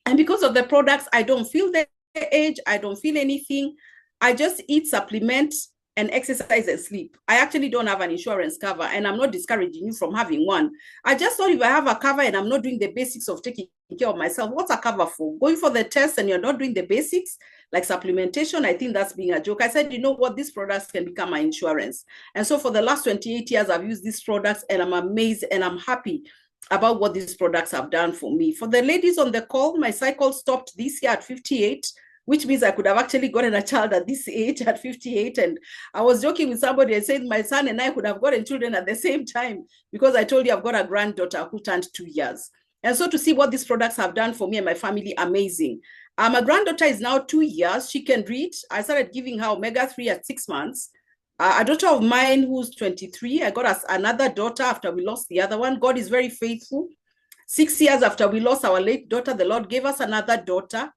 And because of the products, I don't feel the age. I don't feel anything. I just eat, supplement, and exercise and sleep. I actually don't have an insurance cover, and I'm not discouraging you from having one. I just thought if I have a cover and I'm not doing the basics of taking care of myself, what's a cover for? Going for the test and you're not doing the basics? like supplementation. I think that's being a joke. I said, you know what, these products can become my insurance. And so for the last 28 years, I've used these products and I'm amazed and I'm happy about what these products have done for me. For the ladies on the call, my cycle stopped this year at 58, which means I could have actually gotten a child at this age at 58. And I was joking with somebody and said my son and I could have gotten children at the same time, because I told you I've got a granddaughter who turned 2 years. And so to see what these products have done for me and my family, amazing. My granddaughter is now 2 years. She can read. I started giving her omega-3 at 6 months. A daughter of mine who's 23, I got us another daughter after we lost the other one. God is very faithful. 6 years after we lost our late daughter, the Lord gave us another daughter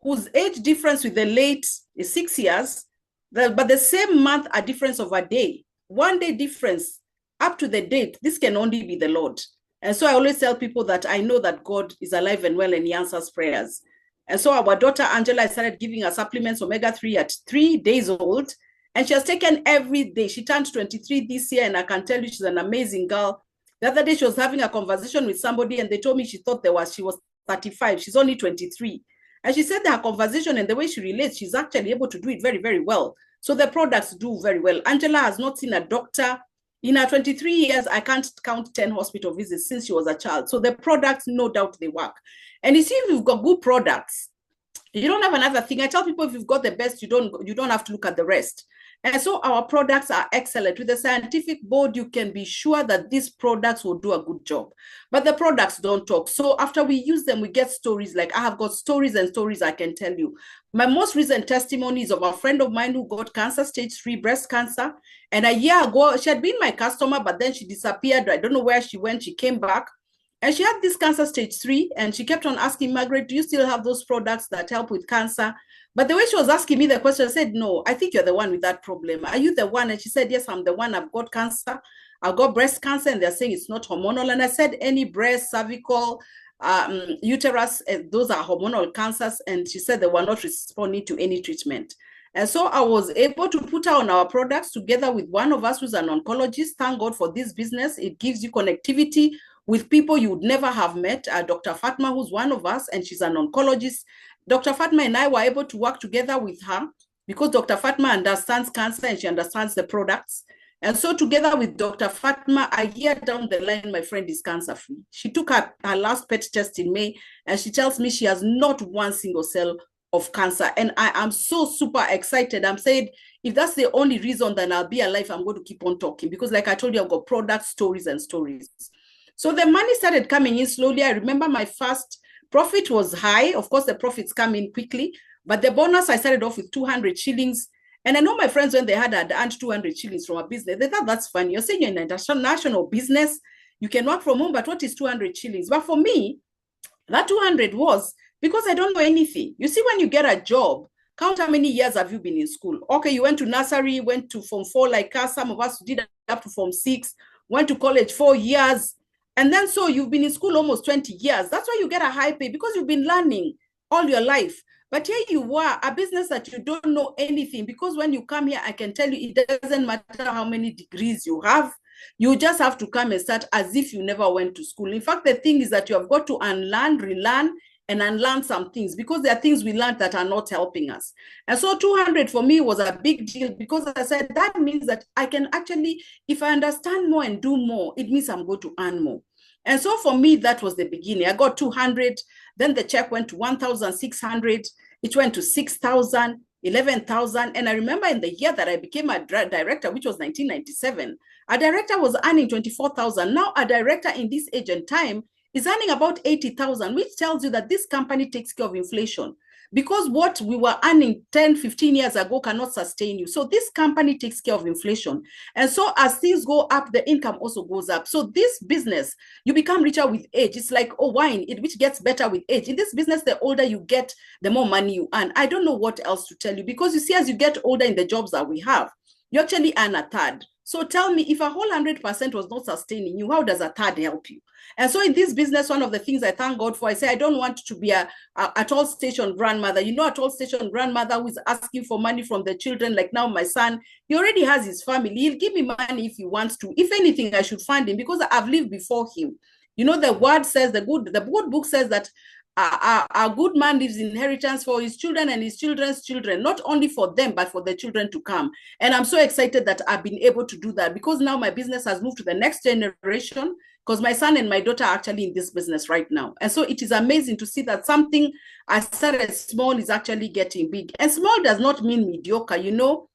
whose age difference with the late is 6 years, but the same month, a difference of a day. 1 day difference up to the date. This can only be the Lord. And so I always tell people that I know that God is alive and well and he answers prayers. And so our daughter Angela, I started giving her supplements omega-3 at 3 days old. And she has taken every day. She turned 23 this year, and I can tell you she's an amazing girl. The other day she was having a conversation with somebody and they told me she thought she was 35. She's only 23. And she said that her conversation and the way she relates, she's actually able to do it very, very well. So the products do very well. Angela has not seen a doctor. In her 23 years, I can't count 10 hospital visits since she was a child. So the products, no doubt they work. And you see, if you've got good products, you don't have another thing. I tell people if you've got the best, you don't have to look at the rest. And so our products are excellent. With the scientific board, you can be sure that these products will do a good job. But the products don't talk. So after we use them, we get stories. Like I have got stories and stories I can tell you. My most recent testimony is of a friend of mine who got cancer, stage 3 breast cancer. And a year ago, she had been my customer, but then she disappeared. I don't know where she went. She came back. And she had this cancer stage 3, and she kept on asking, Margaret, do you still have those products that help with cancer? But the way she was asking me the question, I said, no, I think you're the one with that problem. Are you the one? And she said, yes, I'm the one. I've got cancer. I've got breast cancer, and they're saying it's not hormonal. And I said, any breast, cervical, uterus, those are hormonal cancers. And she said they were not responding to any treatment. And so I was able to put her on our products together with one of us who's an oncologist. Thank God for this business. It gives you connectivity with people you would never have met. Dr. Fatma, who's one of us, and she's an oncologist. Dr. Fatma and I were able to work together with her because Dr. Fatma understands cancer and she understands the products. And so together with Dr. Fatma, a year down the line, my friend is cancer-free. She took her last PET test in May, and she tells me she has not one single cell of cancer. And I am so super excited. I'm saying, if that's the only reason, then I'll be alive. I'm going to keep on talking because like I told you, I've got products, stories, and stories. So the money started coming in slowly. I remember my first profit was high. Of course, the profits come in quickly, but the bonus, I started off with 200 shillings. And I know my friends, when they had earned 200 shillings from a business, they thought that's funny. You're saying you're in an international business, you can work from home, but what is 200 shillings? But for me, that 200 was because I don't know anything. You see, when you get a job, count how many years have you been in school? Okay, you went to nursery, went to Form 4 like us. Some of us did up to Form 6, went to college 4 years. And then so you've been in school almost 20 years. That's why you get a high pay, because you've been learning all your life. But here you are, a business that you don't know anything, because when you come here, I can tell you, it doesn't matter how many degrees you have. You just have to come and start as if you never went to school. In fact, the thing is that you have got to unlearn, relearn, and unlearn some things, because there are things we learned that are not helping us. And so 200 for me was a big deal, because I said, that means that I can actually, if I understand more and do more, it means I'm going to earn more. And so for me, that was the beginning. I got 200, then the check went to 1,600, it went to 6,000, 11,000. And I remember in the year that I became a director, which was 1997, a director was earning 24,000. Now a director in this age and time is earning about 80,000, which tells you that this company takes care of inflation, because what we were earning 10, 15 years ago cannot sustain you. So this company takes care of inflation. And so as things go up, the income also goes up. So this business, you become richer with age. It's like wine, which gets better with age. In this business, the older you get, the more money you earn. I don't know what else to tell you, because you see, as you get older in the jobs that we have, you actually earn a third. So tell me, if a whole 100% was not sustaining you, how does a third help you? And so in this business, one of the things I thank God for, I say, I don't want to be a toll station grandmother. You know, a toll station grandmother who is asking for money from the children. Like now, my son, he already has his family. He'll give me money if he wants to. If anything, I should fund him, because I've lived before him. You know, the word says, the good book says that a good man leaves inheritance for his children and his children's children, not only for them, but for the children to come. And I'm so excited that I've been able to do that, because now my business has moved to the next generation, because my son and my daughter are actually in this business right now. And so it is amazing to see that something I started small is actually getting big. And small does not mean mediocre. You know,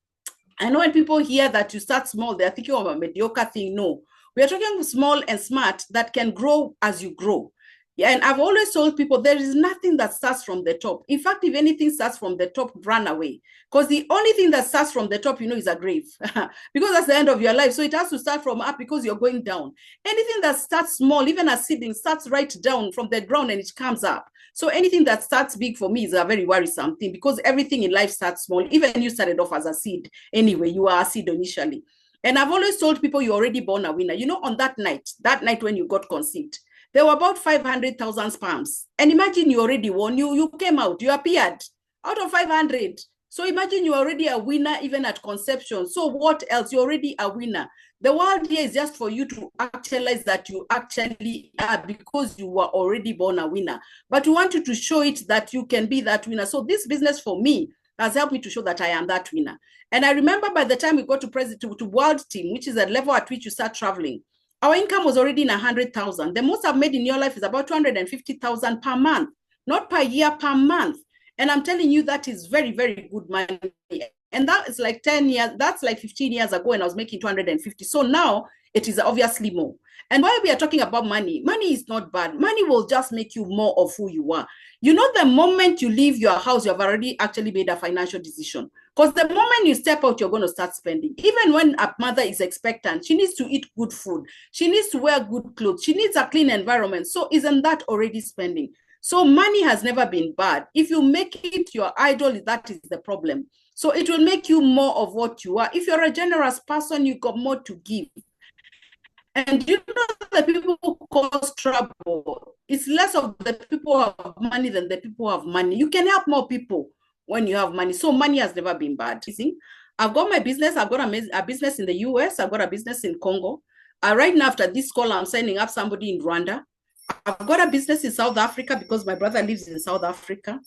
I know when people hear that you start small, they're thinking of a mediocre thing. No, we are talking small and smart that can grow as you grow. Yeah, and I've always told people there is nothing that starts from the top. In fact, if anything starts from the top, run away. Because the only thing that starts from the top, you know, is a grave. Because that's the end of your life. So it has to start from up, because you're going down. Anything that starts small, even a seedling, starts right down from the ground and it comes up. So anything that starts big for me is a very worrisome thing, because everything in life starts small. Even you started off as a seed. Anyway, you are a seed initially. And I've always told people you're already born a winner. You know, on that night when you got conceived, there were about 500,000 sperms. And imagine you already won. You came out, you appeared out of 500. So imagine you're already a winner even at conception. So what else? You're already a winner. The world here is just for you to actualize that you actually are, because you were already born a winner. But we want you to show it that you can be that winner. So this business for me has helped me to show that I am that winner. And I remember by the time we got to world team, which is a level at which you start traveling, our income was already in 100,000. The most I've made in your life is about 250,000 per month, not per year, per month. And I'm telling you, that is very, very good money. And that is like 10 years, that's like 15 years ago, and I was making 250. So now it is obviously more. And while we are talking about money, money is not bad. Money will just make you more of who you are. You know, the moment you leave your house, you have already actually made a financial decision. Because the moment you step out, you're going to start spending. Even when a mother is expectant, she needs to eat good food. She needs to wear good clothes. She needs a clean environment. So isn't that already spending? So money has never been bad. If you make it your idol, that is the problem. So it will make you more of what you are. If you're a generous person, you got more to give. And you know, the people who cause trouble, it's less of the people who have money than the people who have money. You can help more people when you have money. So money has never been bad. I've got my business. I've got a business in the US. I've got a business in Congo. Right now, after this call, I'm signing up somebody in Rwanda. I've got a business in South Africa because my brother lives in South Africa.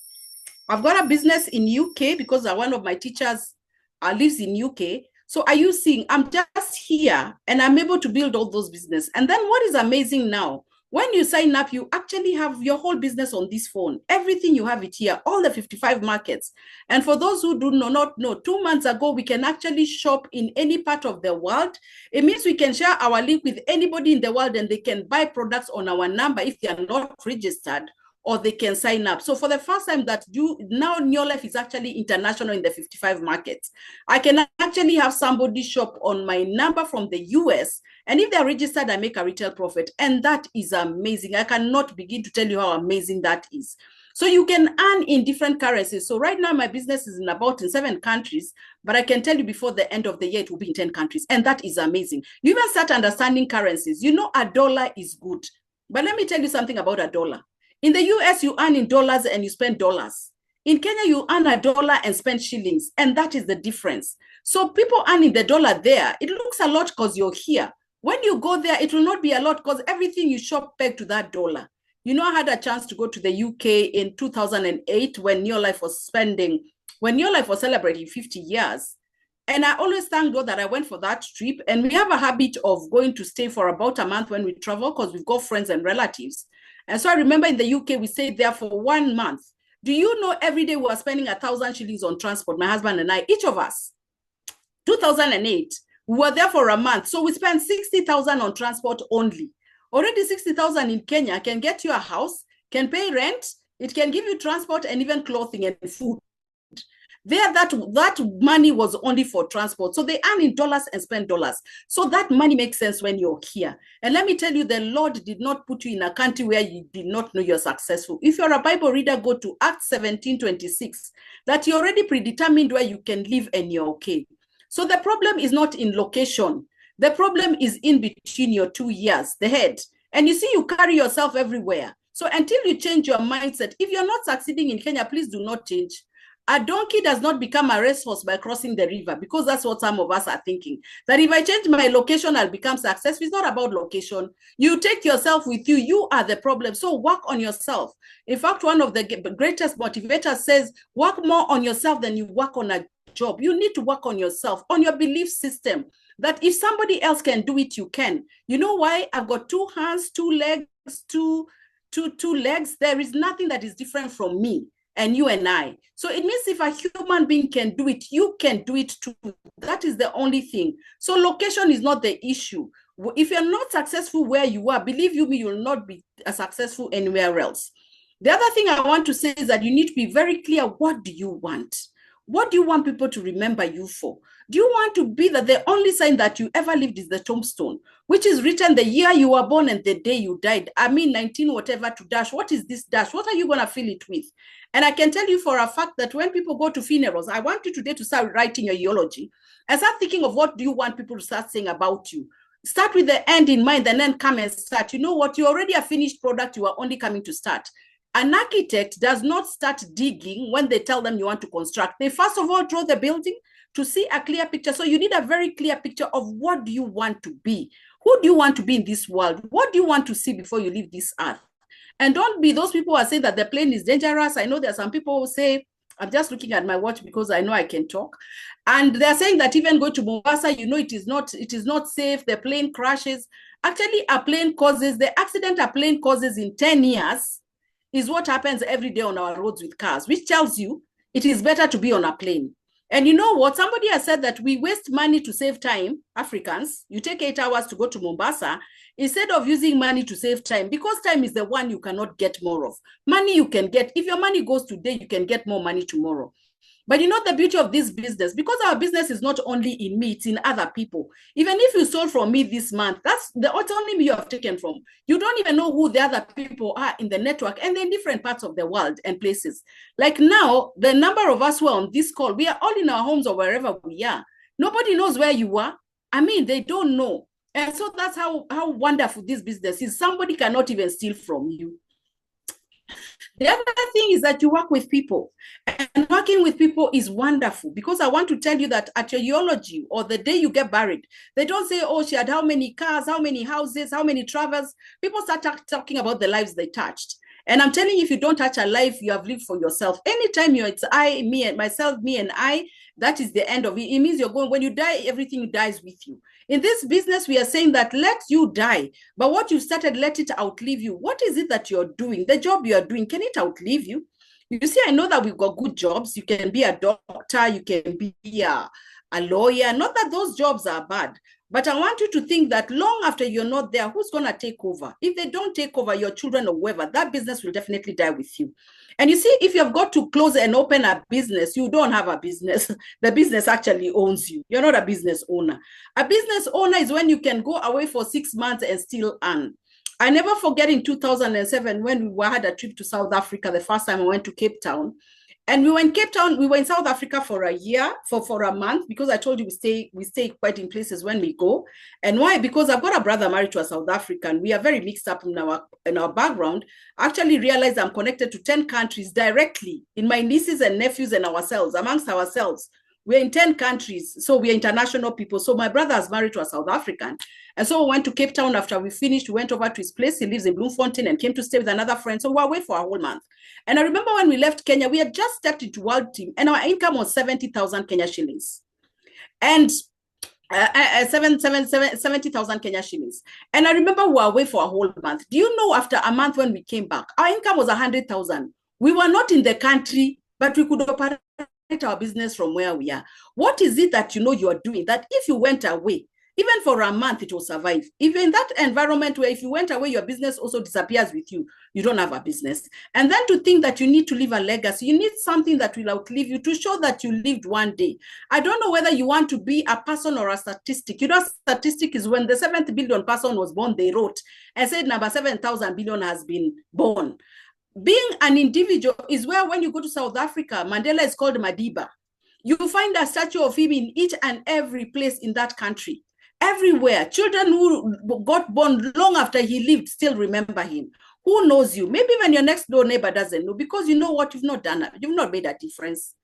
I've got a business in UK because one of my teachers lives in UK. So are you seeing, I'm just here and I'm able to build all those business. And then what is amazing now, when you sign up, you actually have your whole business on this phone. Everything you have it here, all the 55 markets. And for those who do not know, 2 months ago, we can actually shop in any part of the world. It means we can share our link with anybody in the world and they can buy products on our number if they are not registered, or they can sign up. So for the first time that now New Life is actually international in the 55 markets. I can actually have somebody shop on my number from the US, and if they're registered, I make a retail profit. And that is amazing. I cannot begin to tell you how amazing that is. So you can earn in different currencies. So right now my business is in 7 countries, but I can tell you before the end of the year, it will be in 10 countries. And that is amazing. You even start understanding currencies. You know, a dollar is good. But let me tell you something about a dollar. In the US, you earn in dollars and you spend dollars. In Kenya, you earn a dollar and spend shillings. And that is the difference. So people earning the dollar there, it looks a lot because you're here. When you go there, it will not be a lot because everything you shop pegged to that dollar. You know, I had a chance to go to the UK in 2008 when New Life was celebrating 50 years. And I always thank God that I went for that trip. And we have a habit of going to stay for about a month when we travel because we've got friends and relatives. And so I remember in the UK, we stayed there for 1 month. Do you know every day we were spending 1,000 shillings on transport, my husband and I, each of us. 2008, we were there for a month. So we spent 60,000 on transport only. Already 60,000 in Kenya can get you a house, can pay rent, it can give you transport and even clothing and food. There, that money was only for transport. So they earn in dollars and spend dollars. So that money makes sense when you're here. And let me tell you, the Lord did not put you in a country where you did not know you're successful. If you're a Bible reader, go to Acts 17:26, that you already predetermined where you can live and you're okay. So the problem is not in location. The problem is in between your 2 ears, the head. And you see, you carry yourself everywhere. So until you change your mindset, if you're not succeeding in Kenya, please do not change. A donkey does not become a racehorse by crossing the river, because that's what some of us are thinking. That if I change my location, I'll become successful. It's not about location. You take yourself with you. You are the problem. So work on yourself. In fact, one of the greatest motivators says, work more on yourself than you work on a job. You need to work on yourself, on your belief system, that if somebody else can do it, you can. You know why? I've got 2 hands, 2 legs, two legs. There is nothing that is different from me and you and I. So it means if a human being can do it, you can do it too. That is the only thing. So location is not the issue. If you're not successful where you are, believe you me, you will not be successful anywhere else. The other thing I want to say is that you need to be very clear. What do you want? What do you want people to remember you for? Do you want to be that the only sign that you ever lived is the tombstone, which is written the year you were born and the day you died? I mean, 19 whatever to dash. What is this dash? What are you going to fill it with? And I can tell you for a fact that when people go to funerals, I want you today to start writing your eulogy and start thinking of what do you want people to start saying about you. Start with the end in mind and then come and start. You know what? You're already a finished product. You are only coming to start. An architect does not start digging when they tell them you want to construct. They first of all draw the building to see a clear picture. So you need a very clear picture of what do you want to be? Who do you want to be in this world? What do you want to see before you leave this earth? And don't be those people who are saying that the plane is dangerous. I know there are some people who say, I'm just looking at my watch because I know I can talk. And they're saying that even going to Mombasa, you know, it is not safe. The plane crashes. Actually, the accident a plane causes in 10 years is what happens every day on our roads with cars, which tells you it is better to be on a plane. And you know what? Somebody has said that we waste money to save time, Africans. You take 8 hours to go to Mombasa instead of using money to save time, because time is the one you cannot get more of. Money you can get. If your money goes today, you can get more money tomorrow. But you know the beauty of this business, because our business is not only in me, it's in other people. Even if you sold from me this month, that's only me you have taken from. You don't even know who the other people are in the network, and they're in different parts of the world and places. Like now, the number of us who are on this call, we are all in our homes or wherever we are. Nobody knows where you are. I mean, they don't know. And so that's how wonderful this business is. Somebody cannot even steal from you. The other thing is that you work with people, and working with people is wonderful, because I want to tell you that at your eulogy or the day you get buried, they don't say, oh, she had how many cars, how many houses, how many travels. People start talking about the lives they touched. And I'm telling you, if you don't touch a life, you have lived for yourself. Anytime it's I, me, and myself, me, and I, that is the end of it. It means you're going, when you die, everything dies with you. In this business, we are saying that let you die, but what you started, let it outlive you. What is it that you're doing? The job you are doing, can it outlive you? You see, I know that we've got good jobs. You can be a doctor, you can be a lawyer. Not that those jobs are bad, but I want you to think that long after you're not there, who's going to take over? If they don't take over, your children or whoever, that business will definitely die with you. And you see, if you've got to close and open a business, you don't have a business. The business actually owns you. You're not a business owner. A business owner is when you can go away for 6 months and still earn. I never forget in 2007 when we had a trip to South Africa, the first time I went to Cape Town. And we were in Cape Town, we were in South Africa for a year, for a month, because I told you we stay quite in places when we go. And why? Because I've got a brother married to a South African. We are very mixed up in our background. I actually realized I'm connected to 10 countries directly in my nieces and nephews and ourselves, amongst ourselves. We're in 10 countries, so we're international people. So my brother is married to a South African. And so we went to Cape Town after we finished. We went over to his place. He lives in Bloemfontein and came to stay with another friend. So we were away for a whole month. And I remember when we left Kenya, we had just stepped into World Team and our income was 70,000 Kenya shillings. And 70,000 Kenya shillings. And I remember we were away for a whole month. Do you know, after a month when we came back, our income was 100,000. We were not in the country, but we could operate our business from where we are. What is it that you know you are doing that if you went away, even for a month, it will survive? Even in that environment where if you went away, your business also disappears with you, you don't have a business. And then to think that you need to leave a legacy, you need something that will outlive you to show that you lived one day. I don't know whether you want to be a person or a statistic. You know, statistic is when the 7th billion person was born, they wrote and said number 7,000 billion has been born. Being an individual is where when you go to South Africa, Mandela is called Madiba. You find a statue of him in each and every place in that country. Everywhere. Children who got born long after he lived still remember him. Who knows you? Maybe when your next door neighbor doesn't know, because you know what, you've not done, you've not made a difference.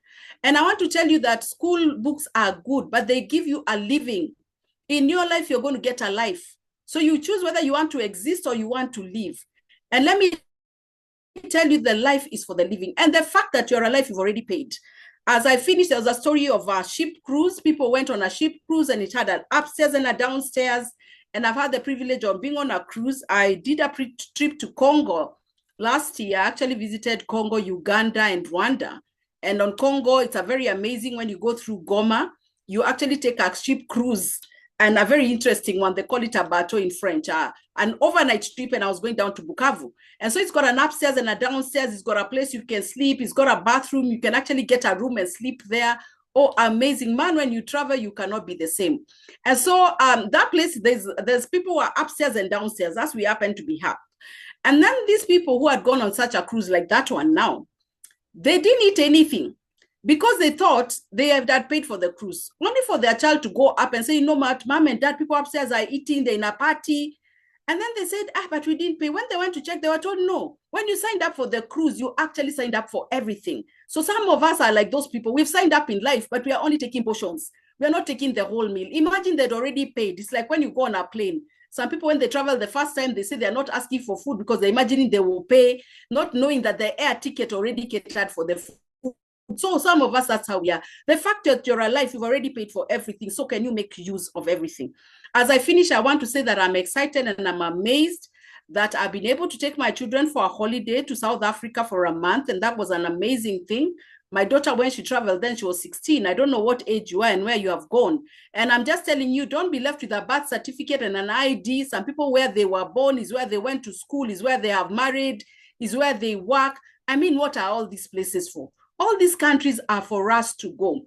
And I want to tell you that school books are good, but they give you a living. In your life, you're going to get a life. So you choose whether you want to exist or you want to live. And let me tell you, the life is for the living. And the fact that you're alive, you've already paid. As I finished, there was a story of a ship cruise. People went on a ship cruise and it had an upstairs and a downstairs. And I've had the privilege of being on a cruise. I did a trip to Congo last year. I actually visited Congo, Uganda, and Rwanda. And on Congo, it's a very amazing when you go through Goma, you actually take a ship cruise, and a very interesting one. They call it a bateau in French, an overnight trip. And I was going down to Bukavu. And so it's got an upstairs and a downstairs. It's got a place you can sleep. It's got a bathroom. You can actually get a room and sleep there. Oh, amazing. Man, when you travel, you cannot be the same. And so that place, there's people who are upstairs and downstairs. As we happen to be here. And then these people who had gone on such a cruise like that one now, they didn't eat anything because they thought they had paid for the cruise, only for their child to go up and say, you know what, mom and dad, people upstairs are eating, they're in a party. And then they said, but we didn't pay. When they went to check, they were told, no. When you signed up for the cruise, you actually signed up for everything. So some of us are like those people. We've signed up in life, but we are only taking portions. We're not taking the whole meal. Imagine they'd already paid. It's like when you go on a plane. Some people, when they travel the first time, they say they're not asking for food because they're imagining they will pay, not knowing that the air ticket already catered for the food. So some of us, that's how we are. The fact that you're alive, you've already paid for everything. So can you make use of everything? As I finish, I want to say that I'm excited and I'm amazed that I've been able to take my children for a holiday to South Africa for a month. And that was an amazing thing. My daughter, when she traveled, then she was 16. I don't know what age you are and where you have gone. And I'm just telling you, don't be left with a birth certificate and an ID. Some people, where they were born is where they went to school, is where they have married, is where they work. I mean, what are all these places for? All these countries are for us to go.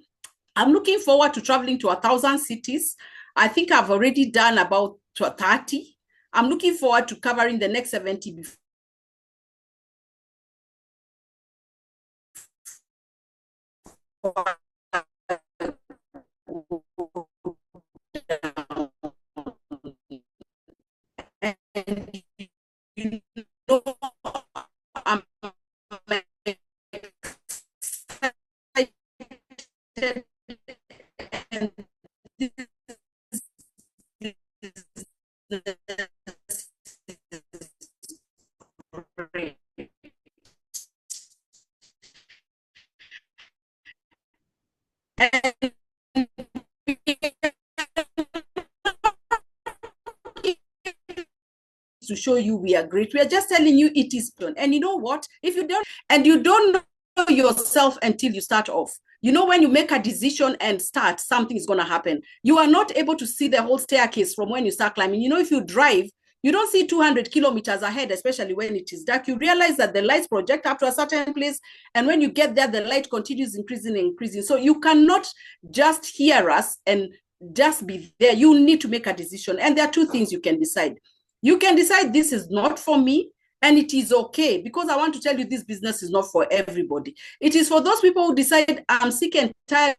I'm looking forward to traveling to 1,000 cities. I think I've already done about 30. I'm looking forward to covering the next 70 before. And you know, I'm excited, and this is great. And to show you we are great. We are just telling you it is done. And you know what? If you don't, and you don't know yourself until you start off. You know, when you make a decision and start, something is going to happen. You are not able to see the whole staircase from when you start climbing. You know, if you drive, you don't see 200 kilometers ahead, especially when it is dark. You realize that the lights project up to a certain place. And when you get there, the light continues increasing and increasing. So you cannot just hear us and just be there. You need to make a decision. And there are two things you can decide. You can decide this is not for me, and it is okay, because I want to tell you this business is not for everybody. It is for those people who decide, I'm sick and tired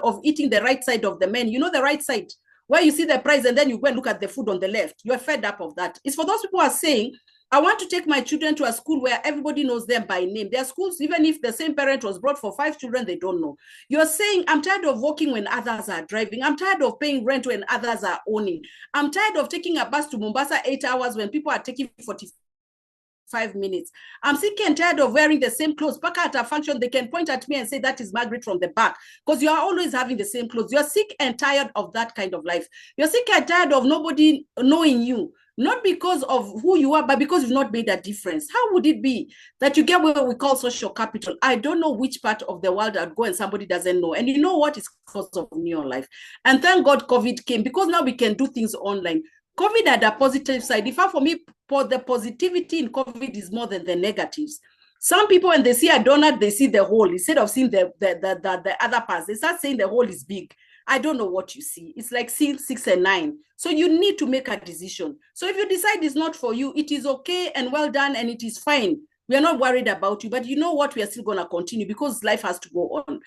of eating the right side of the menu. You know, the right side, where you see the price and then you go and look at the food on the left. You're fed up of that. It's for those people who are saying, I want to take my children to a school where everybody knows them by name. There are schools, even if the same parent was brought for 5 children, they don't know. You're saying, I'm tired of walking when others are driving. I'm tired of paying rent when others are owning. I'm tired of taking a bus to Mombasa 8 hours when people are taking 45 minutes. I'm sick and tired of wearing the same clothes. Back at a function, they can point at me and say, that is Margaret from the back, because you are always having the same clothes. You're sick and tired of that kind of life. You're sick and tired of nobody knowing you. Not because of who you are, but because you've not made a difference. How would it be that you get what we call social capital? I don't know which part of the world I'd go and somebody doesn't know. And you know what? It's because of your life. And thank God COVID came, because now we can do things online. COVID had a positive side. In fact, for me, the positivity in COVID is more than the negatives. Some people, when they see a donut, they see the hole. Instead of seeing the other parts, they start saying the hole is big. I don't know what you see. It's like 6 and 9. So you need to make a decision. So if you decide it's not for you, it is okay and well done and it is fine. We are not worried about you, but you know what? We are still going to continue because life has to go on.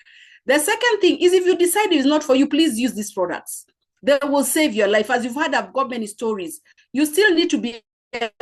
The second thing is, if you decide it's not for you, please use these products. They will save your life. As you've heard, I've got many stories. You still need to be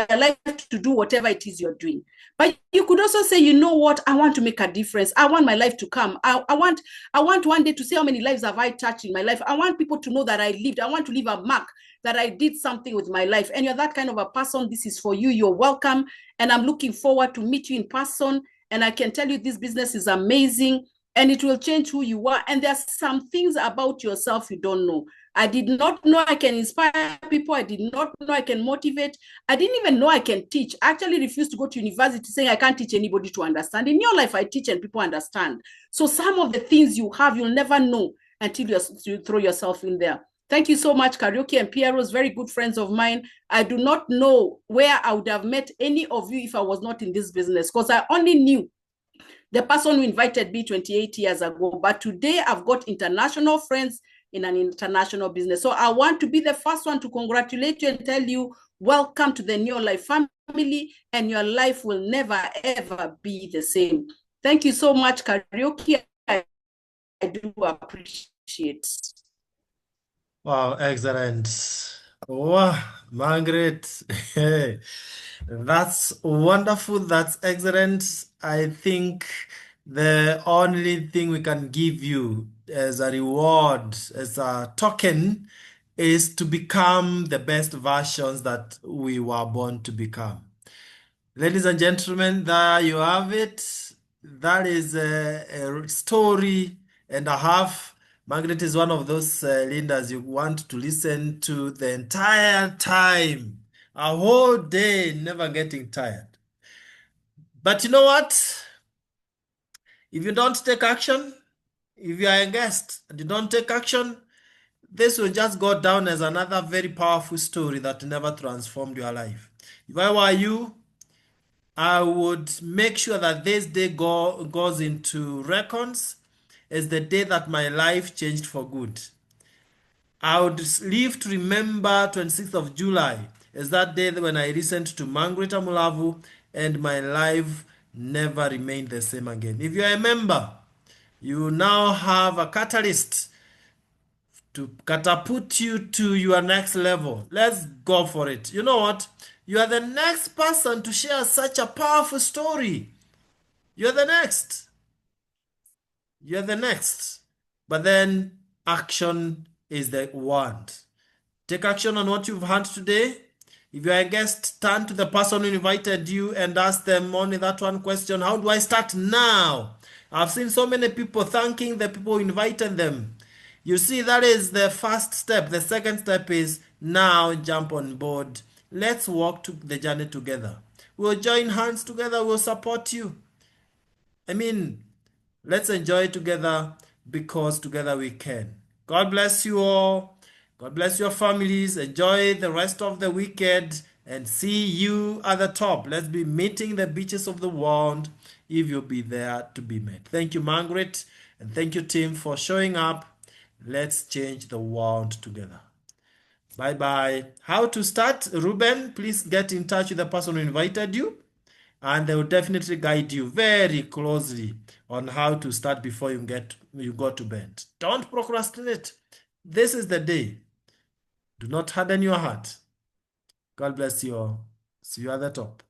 life to do whatever it is you're doing. But you could also say, you know what, I want to make a difference. I want my life to come. I want one day to see how many lives have I touched in my life. I want people to know that I lived. I want to leave a mark that I did something with my life. And you're that kind of a person. This is for you. You're welcome. And I'm looking forward to meet you in person. And I can tell you this business is amazing and it will change who you are. And there's some things about yourself you don't know. I did not know I can inspire people. I did not know I can motivate. I didn't even know I can teach. I actually refused to go to university saying I can't teach anybody to understand. In your life, I teach and people understand. So some of the things you have, you'll never know until you throw yourself in there. Thank you so much, Karaoke and Piero's very good friends of mine. I do not know where I would have met any of you if I was not in this business, because I only knew the person who invited me 28 years ago. But today I've got international friends in an international business. So I want to be the first one to congratulate you and tell you, welcome to the New Life family, and your life will never, ever be the same. Thank you so much, Karaoke. I do appreciate. Wow, excellent. Wow, Margaret. Hey, that's wonderful. That's excellent. I think the only thing we can give you as a reward, as a token, is to become the best versions that we were born to become. Ladies and gentlemen, there you have it. That is a story and a half. Margaret is one of those leaders you want to listen to the entire time, a whole day, never getting tired. But you know what? If you don't take action, if you are a guest and you don't take action, this will just go down as another very powerful story that never transformed your life. If I were you, I would make sure that this day goes into records as the day that my life changed for good. I would live to remember 26th of July as that day when I listened to Margaret Amulavu and my life never remained the same again. If you're a member, you now have a catalyst to catapult you to your next level. Let's go for it. You know what? You are the next person to share such a powerful story. You're the next. You're the next. But then action is the want. Take action on what you've heard today. If you're a guest, turn to the person who invited you and ask them only that one question: how do I start now? I've seen so many people thanking the people who invited them. You see, that is the first step. The second step is now jump on board. Let's walk to the journey together. We'll join hands together. We'll support you. I mean, let's enjoy together because together we can. God bless you all. God bless your families. Enjoy the rest of the weekend and see you at the top. Let's be meeting the beaches of the world if you'll be there to be met. Thank you, Margaret, and thank you, Tim, for showing up. Let's change the world together. Bye bye. How to start? Ruben, please get in touch with the person who invited you, and they will definitely guide you very closely on how to start before you go to bed. Don't procrastinate. This is the day. Do not harden your heart. God bless you all. See you at the top.